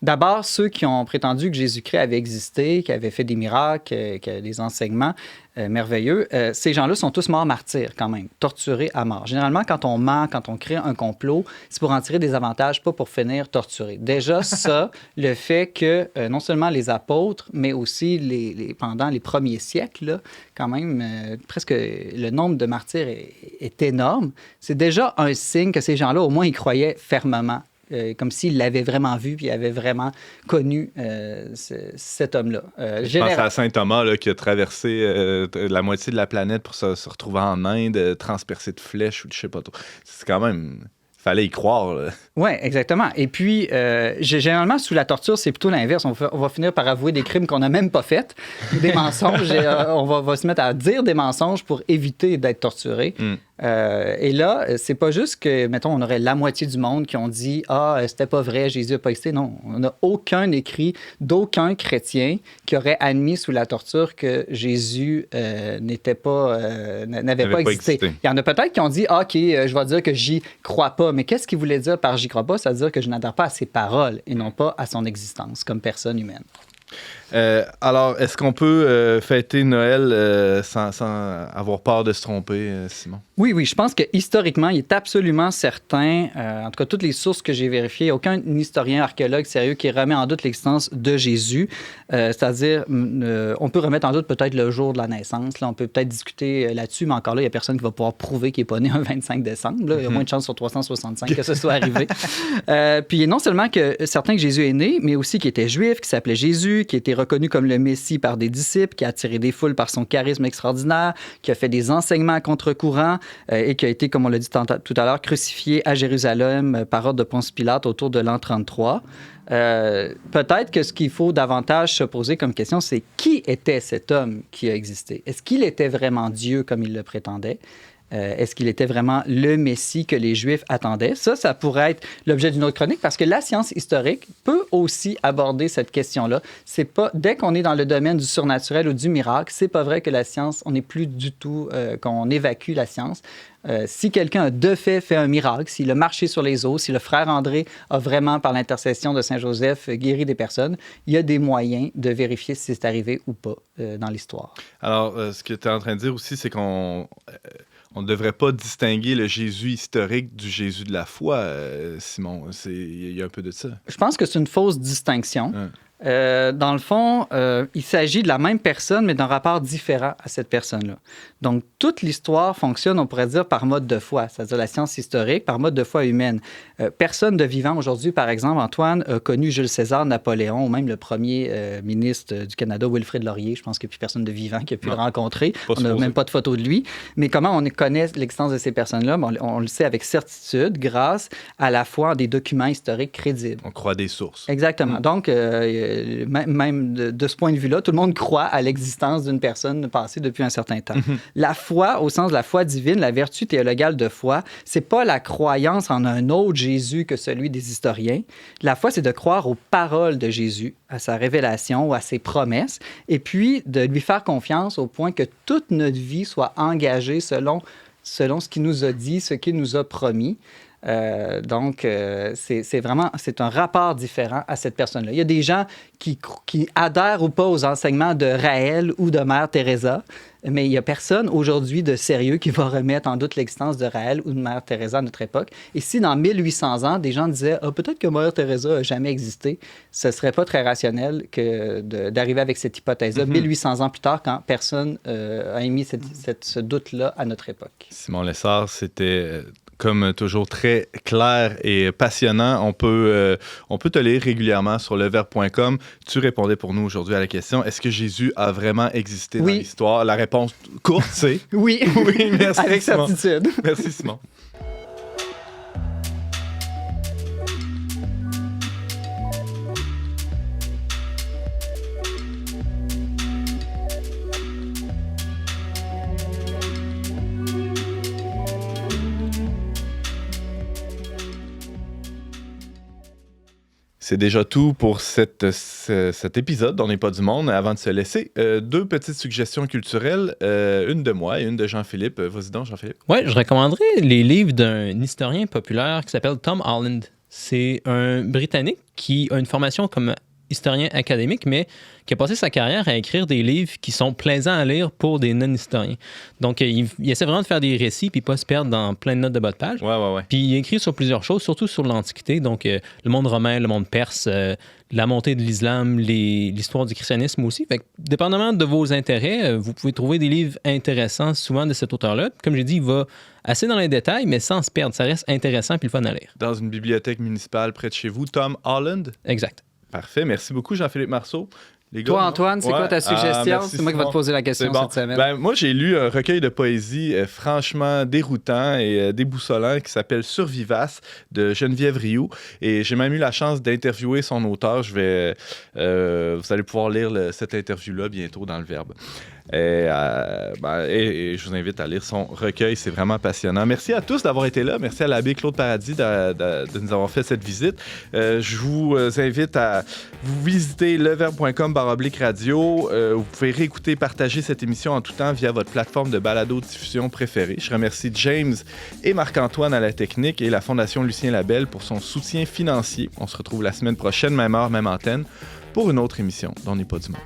D'abord, ceux qui ont prétendu que Jésus-Christ avait existé, qu'il avait fait des miracles, qu'il avait des enseignements merveilleux, ces gens-là sont tous morts martyrs quand même, torturés à mort. Généralement, quand on ment, quand on crée un complot, c'est pour en tirer des avantages, pas pour finir torturé. Déjà, ça, le fait que non seulement les apôtres, mais aussi pendant les premiers siècles, là, quand même, presque le nombre de martyrs est énorme, c'est déjà un signe que ces gens-là, au moins, ils croyaient fermement. Comme s'il l'avait vraiment vu puis il avait vraiment connu cet homme-là. Je pense à Saint Thomas là, qui a traversé la moitié de la planète pour se retrouver en Inde, transpercé de flèches ou de je sais pas trop. C'est quand même... Fallait y croire. Oui, exactement. Et puis, généralement, sous la torture, c'est plutôt l'inverse. On va finir par avouer des crimes qu'on n'a même pas faits, des mensonges. Et, on va se mettre à dire des mensonges pour éviter d'être torturé. Et là, c'est pas juste que, mettons, on aurait la moitié du monde qui ont dit « Ah, c'était pas vrai, Jésus n'a pas existé ». Non, on n'a aucun écrit d'aucun chrétien qui aurait admis sous la torture que Jésus n'avait pas existé. Il y en a peut-être qui ont dit « Ah, OK, je vais dire que j'y crois pas ». Mais qu'est-ce qu'il voulait dire par « j'y crois pas », c'est-à-dire que je n'adhère pas à ses paroles et non pas à son existence comme personne humaine. Alors, est-ce qu'on peut fêter Noël sans avoir peur de se tromper, Simon? Oui, je pense que historiquement, il est absolument certain, en tout cas, toutes les sources que j'ai vérifiées, aucun historien, archéologue sérieux qui remet en doute l'existence de Jésus. C'est-à-dire, on peut remettre en doute peut-être le jour de la naissance. Là, on peut peut-être discuter là-dessus, mais encore là, il n'y a personne qui va pouvoir prouver qu'il n'est pas né un 25 décembre. Là. Il y a moins de chances sur 365 que ce soit arrivé. Puis non seulement que certain que Jésus est né, mais aussi qu'il était juif, qu'il s'appelait Jésus, qui était reconnu comme le Messie par des disciples, qui a attiré des foules par son charisme extraordinaire, qui a fait des enseignements à contre-courant et qui a été, comme on l'a dit tout à l'heure, crucifié à Jérusalem par ordre de Ponce Pilate autour de l'an 33. Peut-être que ce qu'il faut davantage se poser comme question, c'est qui était cet homme qui a existé? Est-ce qu'il était vraiment Dieu comme il le prétendait? Est-ce qu'il était vraiment le Messie que les Juifs attendaient? Ça pourrait être l'objet d'une autre chronique parce que la science historique peut aussi aborder cette question-là. C'est pas, dès qu'on est dans le domaine du surnaturel ou du miracle, c'est pas vrai que la science, on n'est plus du tout, qu'on évacue la science. Si quelqu'un a de fait un miracle, s'il a marché sur les eaux, si le frère André a vraiment, par l'intercession de Saint-Joseph, guéri des personnes, il y a des moyens de vérifier si c'est arrivé ou pas dans l'histoire. Alors, ce que tu es en train de dire aussi, c'est qu'on ne devrait pas distinguer le Jésus historique du Jésus de la foi, Simon. Il y a un peu de ça. Je pense que c'est une fausse distinction. Dans le fond, il s'agit de la même personne, mais d'un rapport différent à cette personne-là. Donc, toute l'histoire fonctionne, on pourrait dire, par mode de foi, c'est-à-dire la science historique, par mode de foi humaine. Personne de vivant aujourd'hui, par exemple, Antoine, a connu Jules César, Napoléon, ou même le premier ministre du Canada, Wilfrid Laurier. Je pense qu'il n'y a plus personne de vivant qui a pu le rencontrer. On n'a même pas de photo de lui. Mais comment on connaît l'existence de ces personnes-là? Bon, on le sait avec certitude grâce à la foi en des documents historiques crédibles. On croit des sources. Exactement. Donc, même de ce point de vue-là, tout le monde croit à l'existence d'une personne passée depuis un certain temps. La foi, au sens de la foi divine, la vertu théologale de foi, c'est pas la croyance en un autre Jésus que celui des historiens. La foi, c'est de croire aux paroles de Jésus, à sa révélation ou à ses promesses, et puis de lui faire confiance au point que toute notre vie soit engagée selon ce qu'il nous a dit, ce qu'il nous a promis. Donc, c'est un rapport différent à cette personne-là. Il y a des gens qui adhèrent ou pas aux enseignements de Raël ou de Mère Teresa, mais il n'y a personne aujourd'hui de sérieux qui va remettre en doute l'existence de Raël ou de Mère Teresa à notre époque. Et si dans 1800 ans, des gens disaient « peut-être que Mère Teresa n'a jamais existé », ce ne serait pas très rationnel d'arriver avec cette hypothèse-là 1800 ans plus tard, quand personne a émis ce doute-là à notre époque. Simon Lessard, c'était comme toujours très clair et passionnant. On peut te lire régulièrement sur leverbe.com. Tu répondais pour nous aujourd'hui à la question, est-ce que Jésus a vraiment existé dans l'histoire? La réponse courte, c'est oui. Oui, merci avec Simon. certitude. Merci Simon. C'est déjà tout pour cet épisode d'On n'est pas du monde. Avant de se laisser, 2 petites suggestions culturelles, une de moi et une de Jean-Philippe. Vas-y donc, Jean-Philippe. Oui, je recommanderais les livres d'un historien populaire qui s'appelle Tom Holland. C'est un Britannique qui a une formation comme historien académique, mais qui a passé sa carrière à écrire des livres qui sont plaisants à lire pour des non-historiens. Donc, il essaie vraiment de faire des récits puis pas se perdre dans plein de notes de bas de page. Ouais. Puis il écrit sur plusieurs choses, surtout sur l'Antiquité, donc le monde romain, le monde perse, la montée de l'islam, l'histoire du christianisme aussi. Fait que, dépendamment de vos intérêts, vous pouvez trouver des livres intéressants souvent de cet auteur-là. Comme j'ai dit, il va assez dans les détails, mais sans se perdre. Ça reste intéressant puis le fun à lire. Dans une bibliothèque municipale près de chez vous, Tom Holland. Exact. Parfait. Merci beaucoup, Jean-Philippe Marceau. Les gars, Toi, Antoine, c'est quoi ta suggestion? C'est moi qui vais te poser la question cette semaine. Ben, moi, j'ai lu un recueil de poésie franchement déroutant et déboussolant qui s'appelle Survivace de Geneviève Rioux. Et j'ai même eu la chance d'interviewer son auteur. Vous allez pouvoir lire cette interview-là bientôt dans le Verbe. Et je vous invite à lire son recueil, c'est vraiment passionnant. Merci à tous d'avoir été là. Merci à l'abbé Claude Paradis de nous avoir fait cette visite. Je vous invite à vous visiter leverbe.com/radio. Vous pouvez réécouter, partager cette émission en tout temps via votre plateforme de balado-diffusion préférée. Je remercie James et Marc-Antoine à la technique et la Fondation Lucien Labelle pour son soutien financier. On se retrouve la semaine prochaine, même heure, même antenne, pour une autre émission d'On n'est pas du monde.